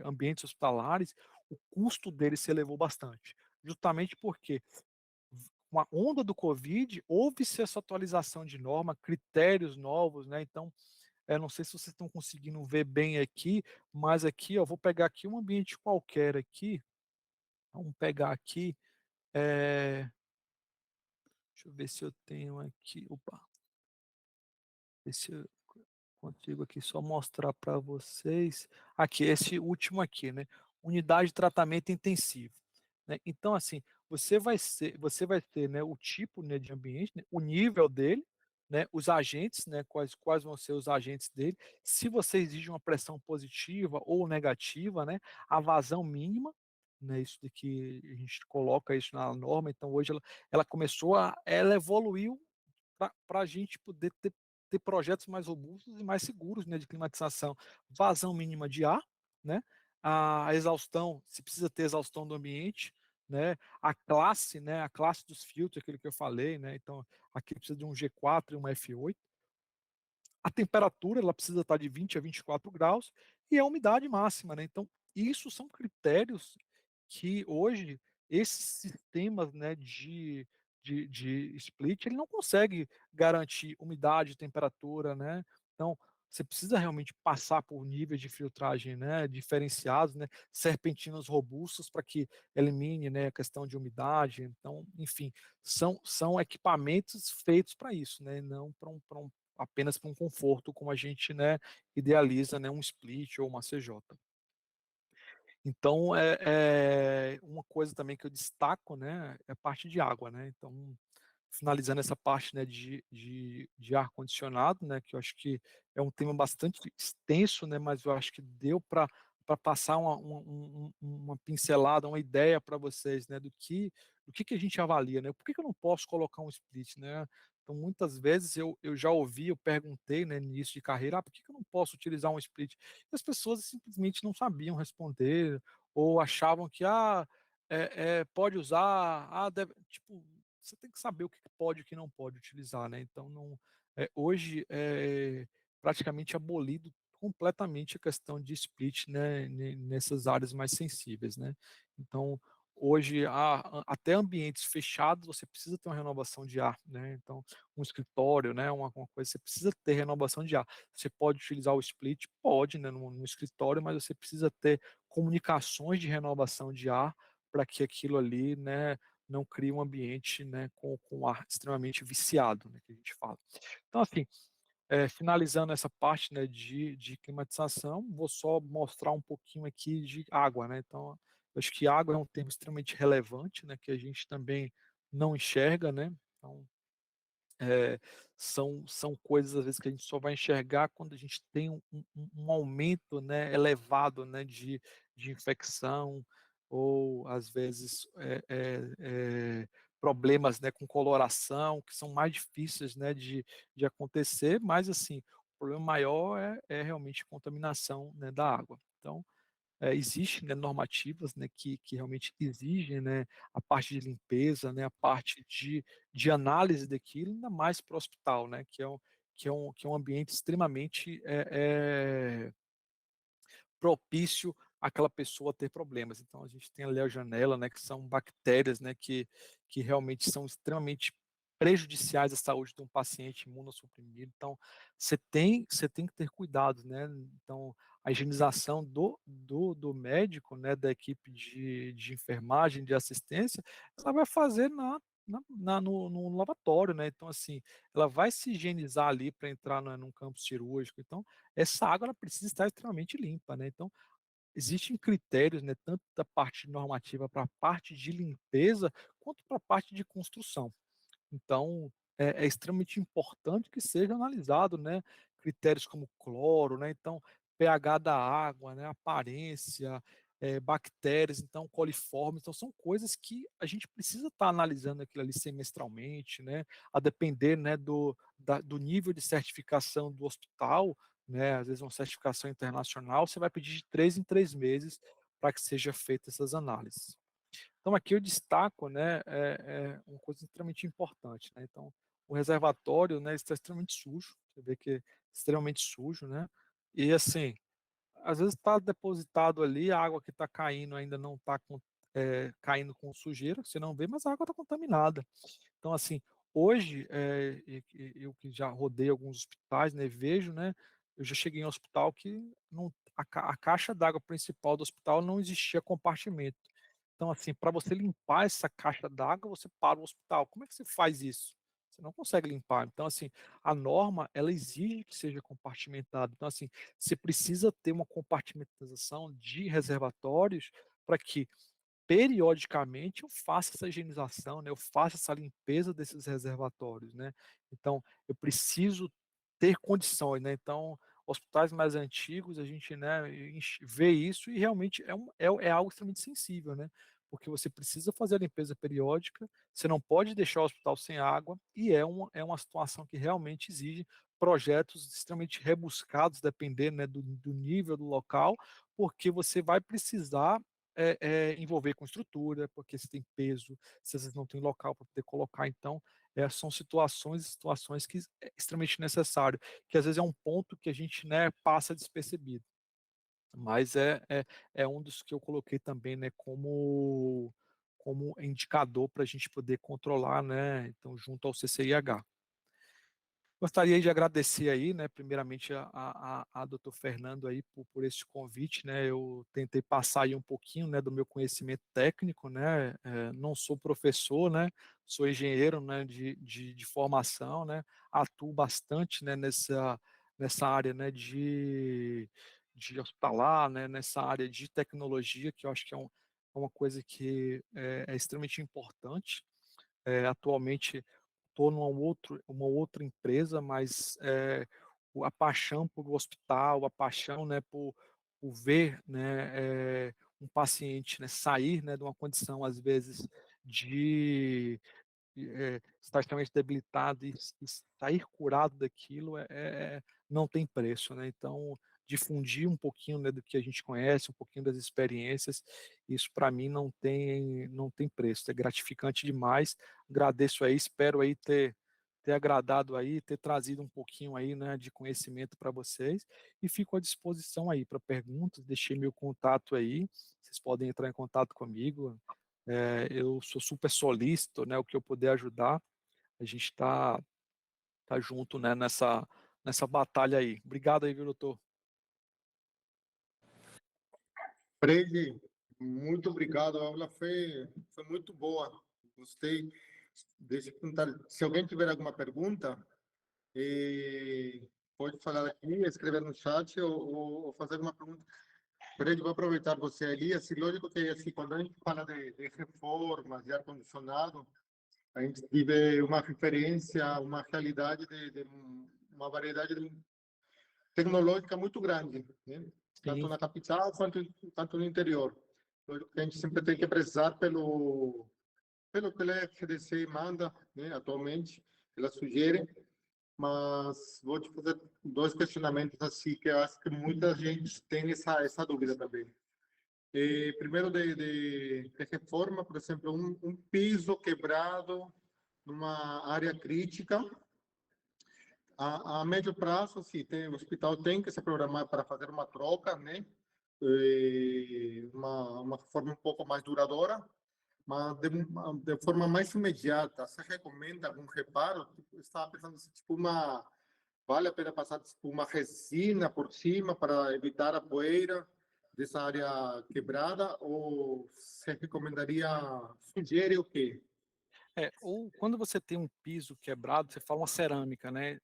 ambientes hospitalares, o custo deles se elevou bastante, justamente porque com a onda do Covid, houve-se essa atualização de norma, critérios novos, né, então, não sei se vocês estão conseguindo ver bem aqui, mas aqui, ó, vou pegar aqui um ambiente qualquer aqui, vamos pegar aqui, eh, deixa eu ver se eu tenho aqui, opa, ver se eu consigo aqui só mostrar para vocês. Aqui, esse último aqui, né, unidade de tratamento intensivo, né. Então, assim, você vai ter, né, o tipo, né, de ambiente, né, o nível dele, né, os agentes, né, quais vão ser os agentes dele, se você exige uma pressão positiva ou negativa, né, a vazão mínima, né, isso daqui a gente coloca isso na norma, então hoje ela evoluiu para a gente poder ter projetos mais robustos e mais seguros, né, de climatização. Vazão mínima de ar, né, a exaustão, se precisa ter exaustão do ambiente, né, a classe dos filtros, aquilo que eu falei, né, então aqui precisa de um G4 e uma F8. A temperatura, ela precisa estar de 20 a 24 graus e a umidade máxima, né, então isso são critérios que hoje esses sistemas, né, de split, ele não consegue garantir umidade, temperatura, né, então você precisa realmente passar por níveis de filtragem, né, diferenciados, né, serpentinas robustas para que elimine, né, a questão de umidade, então, enfim, são equipamentos feitos para isso, né, não apenas para um conforto como a gente, né, idealiza, né, um split ou uma CJ. Então, uma coisa também que eu destaco, né, é a parte de água, né, então, finalizando essa parte, né, de ar-condicionado, né, que eu acho que é um tema bastante extenso, né, mas eu acho que deu para passar uma pincelada, uma ideia para vocês, né, do que a gente avalia, né, por que que eu não posso colocar um split, né. Então muitas vezes eu já ouvi, eu perguntei, né, no início de carreira: "Ah, por que que eu não posso utilizar um split?" E as pessoas simplesmente não sabiam responder, ou achavam que: "Ah, pode usar, ah, deve", tipo, você tem que saber o que que pode e o que não pode utilizar, né, então não hoje é praticamente abolido completamente a questão de split, né, nessas áreas mais sensíveis, né. Então, hoje até ambientes fechados você precisa ter uma renovação de ar, né, então um escritório, né, uma coisa, você precisa ter renovação de ar. Você pode utilizar o split? Pode, né, no escritório, mas você precisa ter comunicações de renovação de ar para que aquilo ali, né, não crie um ambiente, né, com ar extremamente viciado, né, que a gente fala. Então, assim, finalizando essa parte, né, de climatização, vou só mostrar um pouquinho aqui de água, né, então, eu acho que água é um tema extremamente relevante, né, que a gente também não enxerga, né, então eh, são coisas, às vezes, que a gente só vai enxergar quando a gente tem um aumento, né, elevado, né, de infecção ou, às vezes, problemas, né, com coloração, que são mais difíceis, né, de acontecer, mas, assim, o problema maior é realmente a contaminação, né, da água. Então, existe, né, normativas, né, que realmente exigem, né, a parte de limpeza, né, a parte de análise daquilo, ainda mais para o hospital, né, que é um ambiente extremamente, propício àquela pessoa ter problemas. Então a gente tem ali a janela, né, que são bactérias, né, que realmente são extremamente prejudiciais à saúde de um paciente imunossuprimido. Então você tem que ter cuidado, né. Então a higienização do médico, né, da equipe de enfermagem, de assistência, ela vai fazer no lavatório, né. Então, assim, ela vai se higienizar ali para entrar num campo cirúrgico. Então essa água, ela precisa estar extremamente limpa, né, então existem critérios, né, tanto da parte normativa para a parte de limpeza, quanto para a parte de construção. Então, é extremamente importante que seja analisado, né, critérios como cloro, né, então pH da água, né, aparência, bactérias, então coliformes, então são coisas que a gente precisa estar analisando aquilo ali semestralmente, né, a depender, né, do nível de certificação do hospital, né, às vezes uma certificação internacional, você vai pedir de 3 em 3 meses para que seja feita essas análises. Então aqui eu destaco, né, uma coisa extremamente importante, né, então o reservatório, né, está extremamente sujo, você vê que é extremamente sujo, né, e assim, às vezes está depositado ali, a água que está caindo ainda não está caindo com sujeira, você não vê, mas a água está contaminada. Então, assim, hoje, eu que já rodei alguns hospitais, né, vejo, né, eu já cheguei em um hospital que não, a caixa d'água principal do hospital não existia compartimento. Então, assim, para você limpar essa caixa d'água, você para o hospital. Como é que você faz isso? Você não consegue limpar. Então, assim, a norma, ela exige que seja compartimentado. Então, assim, você precisa ter uma compartimentação de reservatórios para que periodicamente eu faço essa higienização, né, eu faço essa limpeza desses reservatórios, né. Então, eu preciso ter condições, né, então, hospitais mais antigos a gente, né, vê isso e realmente é algo extremamente sensível, né, porque você precisa fazer a limpeza periódica, você não pode deixar o hospital sem água e é uma situação que realmente exige projetos extremamente rebuscados, dependendo, né, do nível do local, porque você vai precisar envolver com estrutura, porque se tem peso, se às vezes não tem local para poder colocar, então, são situações que é extremamente necessário, que às vezes é um ponto que a gente, né, passa despercebido, mas é um dos que eu coloquei também, né, como indicador para a gente poder controlar, né, então junto ao CCIH. Gostaria de agradecer aí, né, primeiramente a doutor Fernando aí por esse convite, né, eu tentei passar aí um pouquinho, né, do meu conhecimento técnico, né, não sou professor, né, sou engenheiro, né, de formação, né, atuo bastante, né, nessa área, né, de hospitalar, né, nessa área de tecnologia, que eu acho que é uma coisa que é extremamente importante. Atualmente estou uma outra empresa, mas, a paixão por hospital, a paixão, né, por ver, né, um paciente, né, sair, né, de uma condição, às vezes, de estar extremamente debilitado e sair curado daquilo não tem preço, né. Então, difundir um pouquinho, né, do que a gente conhece, um pouquinho das experiências, isso para mim não tem preço, é gratificante demais. Agradeço aí, espero aí ter agradado aí, ter trazido um pouquinho aí, né, de conhecimento para vocês, e fico à disposição aí para perguntas, deixei meu contato aí, vocês podem entrar em contato comigo, eu sou super solícito, né, o que eu puder ajudar, a gente tá junto, né, nessa batalha aí. Obrigado aí, viu, doutor. Fred, muito obrigado. A aula foi muito boa. Gostei. Deixa eu perguntar. Se alguém tiver alguma pergunta, pode falar aqui, escrever no chat ou fazer uma pergunta. Fred, vou aproveitar você ali. Assim, lógico que assim, quando a gente fala de reformas, de ar-condicionado, a gente vive uma referência, uma realidade de uma variedade tecnológica muito grande, né? Tanto Sim, na capital quanto no interior. Lógico que a gente sempre tem que prezar pelo que a FDC manda, né, atualmente, ela sugere, mas vou te fazer dois questionamentos assim que eu acho que muita gente tem essa dúvida também. Primeiro de reforma, por exemplo, um piso quebrado numa área crítica, a médio prazo, sim, o hospital tem que se programar para fazer uma troca, né? Uma forma um pouco mais duradoura, mas de forma mais imediata. Você recomenda algum reparo? Tipo, eu estava pensando, assim, tipo, vale a pena passar tipo, uma resina por cima para evitar a poeira dessa área quebrada? Ou você recomendaria, sugere o quê? ou quando você tem um piso quebrado, você fala uma cerâmica, né,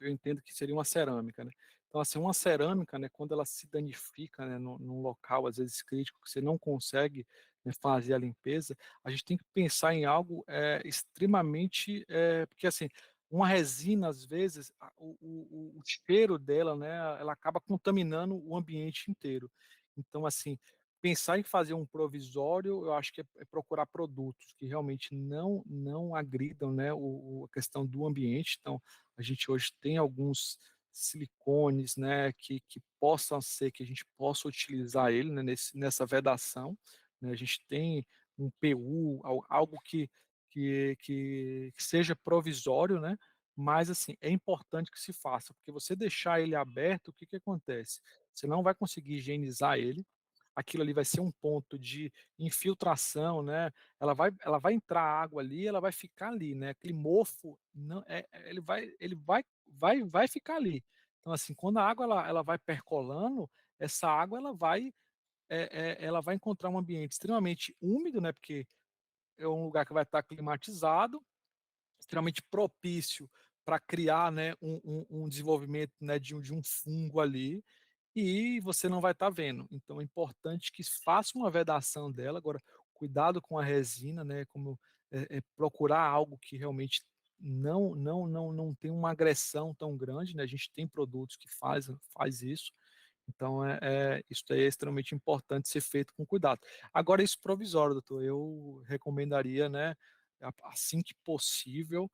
eu entendo que seria uma cerâmica, né. Então, assim, uma cerâmica, né, quando ela se danifica, né, num local, às vezes, crítico, que você não consegue, né, fazer a limpeza, a gente tem que pensar em algo, extremamente, porque, assim, uma resina, às vezes, o cheiro dela, né, ela acaba contaminando o ambiente inteiro. Então, assim, pensar em fazer um provisório, eu acho que é procurar produtos que realmente não agridam, né, a questão do ambiente. Então, a gente hoje tem alguns silicones, né, que possam ser que a gente possa utilizar ele, né, nessa vedação, né. A gente tem um PU, algo que seja provisório, né? Mas assim, é importante que se faça, porque você deixar ele aberto, o que que acontece? Você não vai conseguir higienizar ele, aquilo ali vai ser um ponto de infiltração, né, ela vai entrar água ali, ela vai ficar ali, né, aquele mofo não ele vai ficar ali. Então, assim, quando a água ela vai percolando, essa água ela vai encontrar um ambiente extremamente úmido, né, porque é um lugar que vai estar climatizado, extremamente propício para criar, né, um desenvolvimento, né, de um fungo ali, e você não vai estar vendo. Então é importante que faça uma vedação dela. Agora, cuidado com a resina, né, como, procurar algo que realmente não tem uma agressão tão grande, né, a gente tem produtos que faz isso, então isso daí é extremamente importante ser feito com cuidado. Agora isso provisório, doutor, eu recomendaria, né, assim que possível,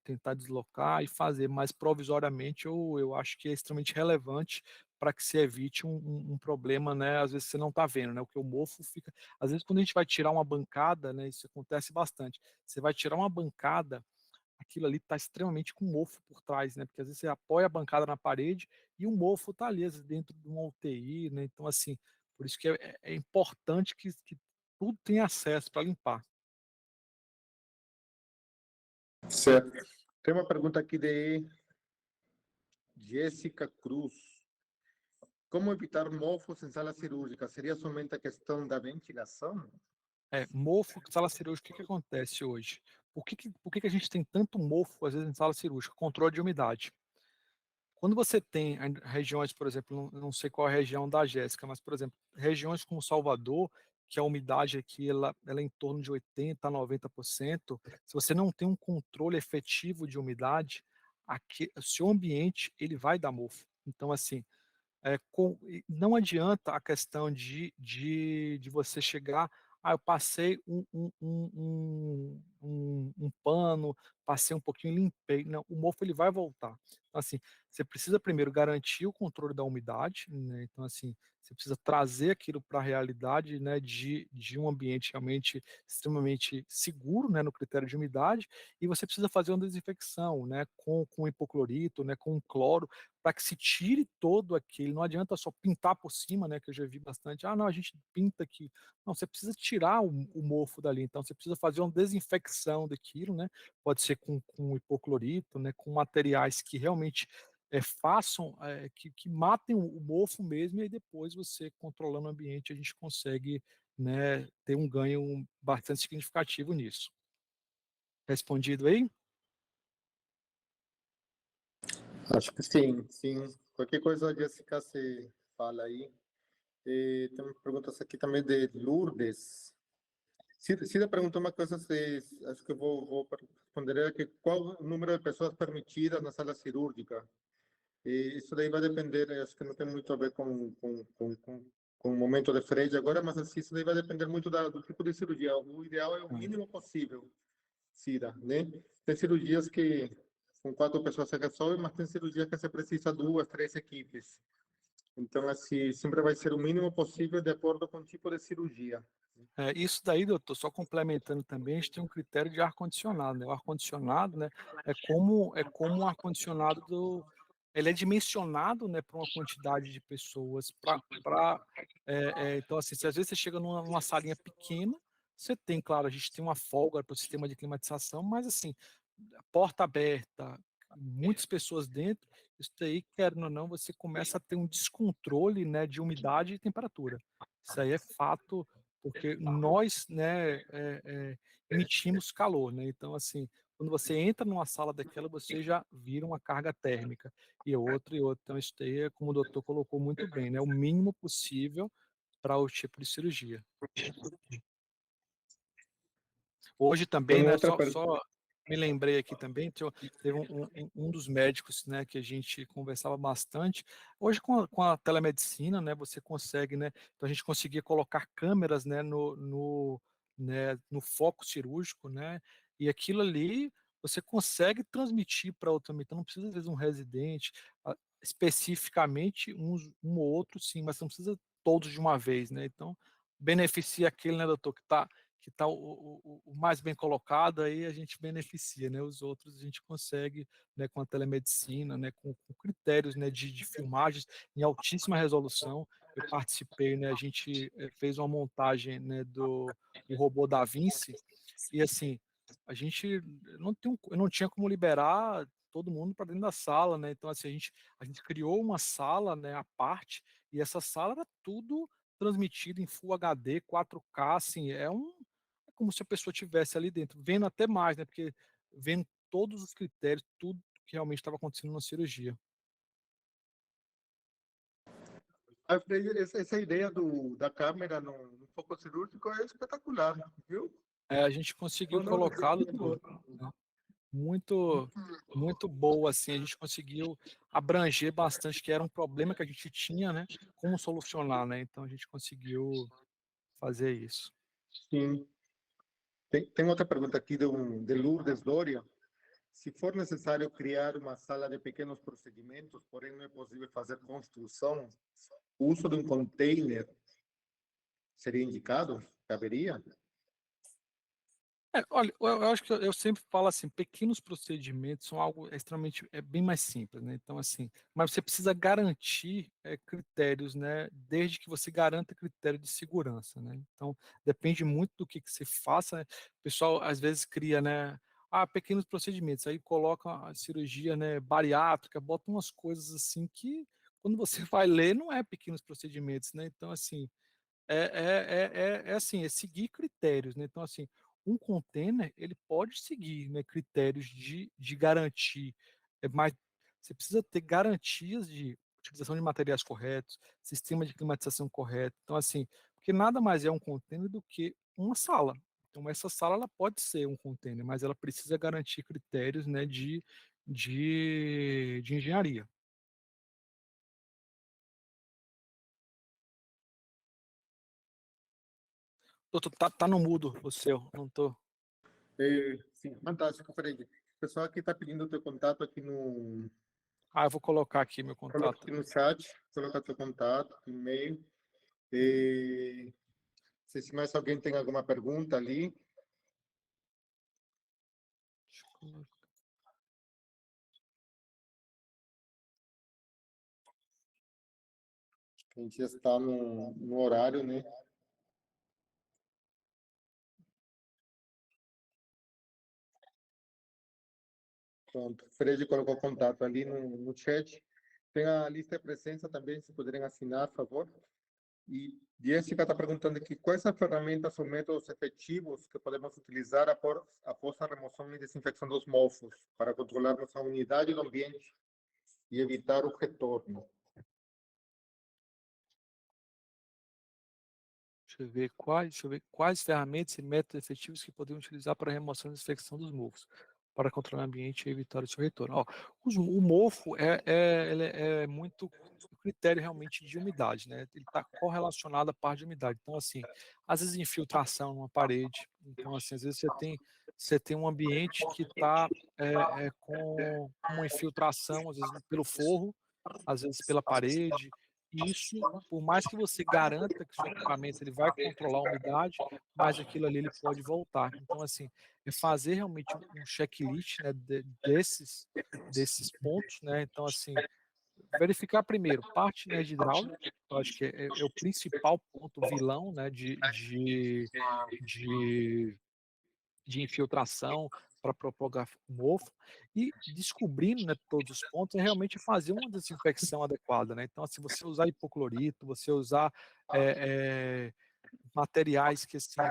tentar deslocar e fazer, mas provisoriamente eu acho que é extremamente relevante para que se evite um problema, né, às vezes você não está vendo, né, o que o mofo fica às vezes quando a gente vai tirar uma bancada, né, isso acontece bastante, você vai tirar uma bancada, aquilo ali está extremamente com mofo por trás, né, porque às vezes você apoia a bancada na parede e o mofo está ali, às vezes dentro de uma UTI, né, então assim, por isso que é importante que tudo tenha acesso para limpar. Certo. Tem uma pergunta aqui de Jéssica Cruz. Como evitar mofos em sala cirúrgica? Seria somente a questão da ventilação? Mofo, sala cirúrgica, o que que acontece hoje? Por que que a gente tem tanto mofo, às vezes, em sala cirúrgica? Controle de umidade. Quando você tem regiões, por exemplo, não sei qual é a região da Jéssica, mas, por exemplo, regiões como Salvador, que a umidade aqui ela é em torno de 80 a 90%, se você não tem um controle efetivo de umidade, aqui o seu ambiente ele vai dar mofo. Então, assim, não adianta a questão de você chegar: "Ah, eu passei um pano, passei um pouquinho e limpei", não, o mofo ele vai voltar. Então, assim, você precisa primeiro garantir o controle da umidade, né, então, assim, você precisa trazer aquilo para a realidade, né, de um ambiente realmente extremamente seguro, né, no critério de umidade, e você precisa fazer uma desinfecção, né, com hipoclorito, né, com cloro, para que se tire todo aquele, não adianta só pintar por cima, né, que eu já vi bastante: "Ah não, a gente pinta aqui", não, você precisa tirar o mofo dali, então você precisa fazer uma desinfecção daquilo, né, pode ser com hipoclorito, né, com materiais que realmente, façam, que matem o mofo mesmo, e aí depois você controlando o ambiente a gente consegue, né, ter um ganho bastante significativo nisso. Respondido aí? Acho que sim, sim. Qualquer coisa, a Jéssica se fala aí. Tem perguntas aqui também de Lourdes. Cida perguntou uma coisa, acho que eu vou responder, é que qual o número de pessoas permitidas na sala cirúrgica? E isso daí vai depender, acho que não tem muito a ver com o momento de frente agora, mas assim, isso daí vai depender muito do tipo de cirurgia. O ideal é o Hã. mínimo possível, Cida, né? Tem cirurgias que com 4 pessoas se resolve, mas tem cirurgias que você precisa 2, 3 equipes. Então, assim, sempre vai ser o mínimo possível de acordo com o tipo de cirurgia. Isso daí, doutor, só complementando também, a gente tem um critério de ar-condicionado, né, o ar-condicionado, né, é como um ar-condicionado ele é dimensionado, né, para uma quantidade de pessoas, então, assim, se às vezes você chega numa salinha pequena, você tem, claro, a gente tem uma folga para o sistema de climatização, mas assim, porta aberta, muitas pessoas dentro, isso daí, querendo ou não, você começa a ter um descontrole, né, de umidade e temperatura. Isso aí é fato, porque nós, né, emitimos calor, né, então assim, quando você entra numa sala daquela, você já vira uma carga térmica, e outra, então isso daí é como o doutor colocou muito bem, né, o mínimo possível para o tipo de cirurgia. Hoje Tem também, né, outra só me lembrei aqui também, teve um dos médicos, né, que a gente conversava bastante. Hoje com a telemedicina, né, você consegue, né, então a gente conseguia colocar câmeras, né, no foco cirúrgico, né, e aquilo ali você consegue transmitir para outro também, então não precisa às vezes um residente, especificamente um ou outro sim, mas não precisa todos de uma vez, né, então beneficia aquele, né, doutor, que está o mais bem colocado, aí a gente beneficia, né? Os outros a gente consegue, né, com a telemedicina, né, com critérios, né, de filmagens em altíssima resolução. Eu participei, né, a gente fez uma montagem, né, do o robô Da Vinci, e assim, a gente eu não tinha como liberar todo mundo para dentro da sala, né? Então, assim, a gente criou uma sala, né, à parte, e essa sala era tudo transmitido em Full HD, 4K, assim, é como se a pessoa tivesse ali dentro, vendo até mais, né? Porque vendo todos os critérios, tudo que realmente estava acontecendo na cirurgia. Alfredo, essa ideia da câmera no foco cirúrgico é espetacular, viu? A gente conseguiu Não, não, colocar, muito doutor, boa. né, muito, muito boa, assim, a gente conseguiu abranger bastante, que era um problema que a gente tinha, né? Como solucionar, né? Então a gente conseguiu fazer isso. Sim. Tem outra pergunta aqui de Lourdes Doria. Se for necessário criar uma sala de pequenos procedimentos, porém não é possível fazer construção, o uso de um container seria indicado? Caberia? Olha, eu acho que eu sempre falo assim, pequenos procedimentos são algo extremamente bem mais simples, né, então assim, mas você precisa garantir, critérios, né, desde que você garanta critério de segurança, né, então depende muito do que você faça, né, o pessoal às vezes cria, né, pequenos procedimentos, aí coloca a cirurgia, né, bariátrica, bota umas coisas assim que quando você vai ler não é pequenos procedimentos, né, então assim, é assim, é seguir critérios, né, então assim, um container ele pode seguir, né, critérios de garantir, mas você precisa ter garantias de utilização de materiais corretos, sistema de climatização correto, então assim, porque nada mais é um container do que uma sala. Então essa sala ela pode ser um container, mas ela precisa garantir critérios, né, de engenharia. Doutor, tá no mudo o seu, não tô. Sim, fantástico, Fred. O pessoal aqui está pedindo o teu contato aqui no, Eu vou colocar aqui meu coloca contato. aqui no chat, coloca teu contato, e-mail. E, não sei se mais alguém tem alguma pergunta ali. Deixa eu colocar. A gente já está no horário, né? Pronto. Fred colocou o contato ali no chat. Tem a lista de presença também, se puderem assinar, por favor. E Jessica está perguntando aqui quais as ferramentas ou métodos efetivos que podemos utilizar após a remoção e desinfecção dos mofos para controlar nossa umidade do ambiente e evitar o retorno. Deixa eu ver quais ferramentas e métodos efetivos que podemos utilizar para a remoção e desinfecção dos mofos, para controlar o ambiente e evitar o seu retorno. Ó, o mofo ele é muito critério realmente de umidade, né? Ele está correlacionado à parte de umidade. Então, assim, às vezes infiltração numa parede. Então, assim, às vezes você tem um ambiente que está com uma infiltração, às vezes pelo forro, às vezes pela parede. E isso, por mais que você garanta que o seu equipamento ele vai controlar a umidade, mas aquilo ali ele pode voltar. Então, assim, é fazer realmente um checklist, né, desses pontos, né? Então, assim, verificar primeiro parte, né, de hidráulica, eu acho que é o principal ponto vilão, né, de de infiltração para propagar mofo, e descobrindo, né, todos os pontos, é realmente fazer uma desinfecção adequada, né. Então, se você usar hipoclorito, você usar, materiais que, assim,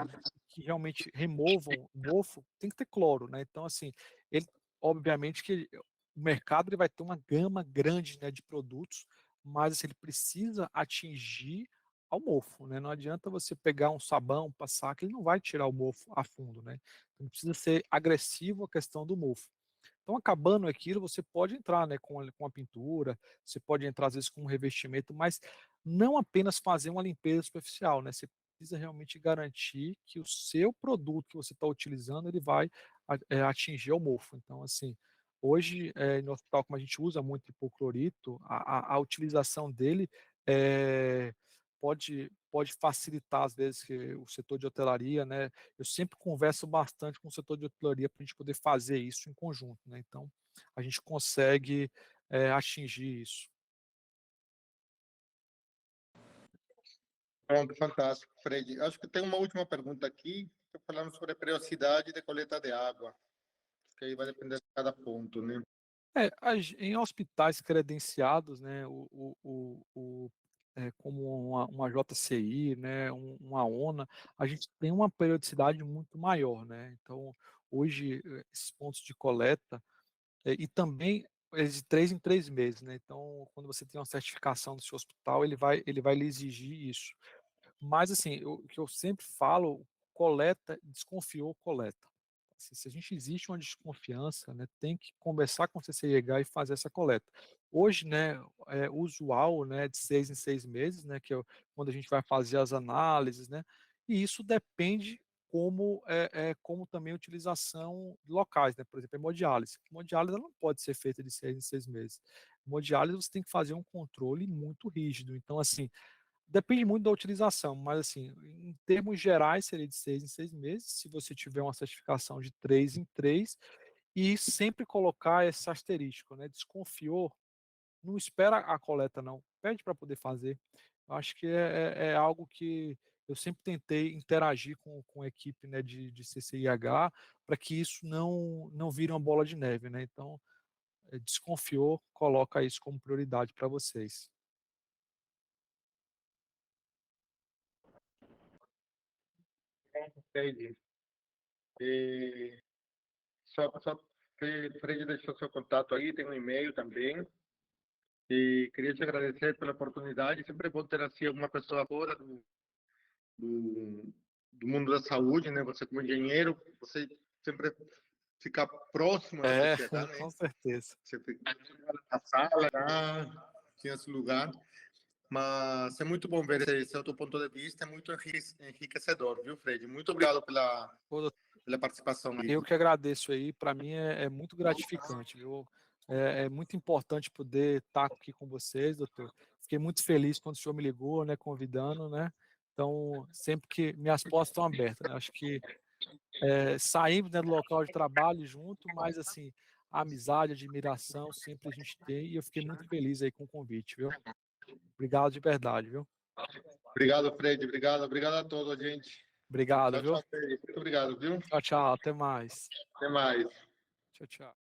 que realmente removam mofo, tem que ter cloro, né. Então, assim, ele obviamente que o mercado ele vai ter uma gama grande, né, de produtos, mas, assim, ele precisa atingir ao mofo, né. Não adianta você pegar um sabão, passar, que ele não vai tirar o mofo a fundo, né. Então precisa ser agressivo a questão do mofo. Então, acabando aquilo, você pode entrar, né, com a pintura, você pode entrar, às vezes, com um revestimento, mas não apenas fazer uma limpeza superficial, né? Você precisa realmente garantir que o seu produto que você está utilizando, ele vai atingir o mofo. Então, assim, hoje, no hospital, como a gente usa muito hipoclorito, a utilização dele pode pode facilitar, às vezes, que o setor de hotelaria, né? Eu sempre converso bastante com o setor de hotelaria para a gente poder fazer isso em conjunto, né? Então, a gente consegue atingir isso. Pronto, fantástico, Fred. Acho que tem uma última pergunta aqui, falando sobre a periodicidade de coleta de água, que aí vai depender de cada ponto, né? Em hospitais credenciados, né, como uma JCI, né, uma ONA, a gente tem uma periodicidade muito maior, né? Então, hoje, esses pontos de coleta, e também é de 3 em 3 meses, né? Então, quando você tem uma certificação do seu hospital, ele vai lhe exigir isso. Mas, assim, o que eu sempre falo, coleta, desconfiou, coleta. Assim, se a gente existe uma desconfiança, né, tem que conversar com o CCIH e fazer essa coleta. Hoje, né, é usual, né, de 6 em 6 meses, né, que é quando a gente vai fazer as análises, né, e isso depende como também a utilização de locais, né, por exemplo, hemodiálise. Hemodiálise ela não pode ser feita de 6 em 6 meses. Hemodiálise você tem que fazer um controle muito rígido. Então, assim, depende muito da utilização, mas assim, em termos gerais seria de 6 em 6 meses, se você tiver uma certificação de 3 em 3, e sempre colocar esse asterístico, né, desconfiou, não espera a coleta não, pede para poder fazer. Eu acho que é algo que eu sempre tentei interagir com a equipe, né, de CCIH, para que isso não vire uma bola de neve, né, então, desconfiou, coloca isso como prioridade para vocês. Entendi. E só Fred deixou seu contato aí, tem um e-mail também. E queria te agradecer pela oportunidade. Sempre é bom ter assim alguma pessoa fora do, do mundo da saúde, né? Você como engenheiro, você sempre ficar próximo da É, sociedade, com né? certeza. Você fica na sala, lá, tinha esse lugar. Mas é muito bom ver esse outro ponto de vista, é muito enriquecedor, viu, Fred? Muito obrigado pela participação aí. Eu que agradeço aí, para mim é muito gratificante, viu? É muito importante poder estar aqui com vocês, doutor. Fiquei muito feliz quando o senhor me ligou, né, convidando, né? Então, sempre que minhas portas estão abertas, né? Acho que saímos, né, do local de trabalho junto, mas assim, a amizade, a admiração sempre a gente tem, e eu fiquei muito feliz aí com o convite, viu? Obrigado de verdade, viu? Obrigado, Fred. Obrigado a todos, gente. Obrigado, Tchau, viu? tchau, Fred. Muito obrigado, viu? Tchau, tchau, até mais. Até mais. Tchau, tchau.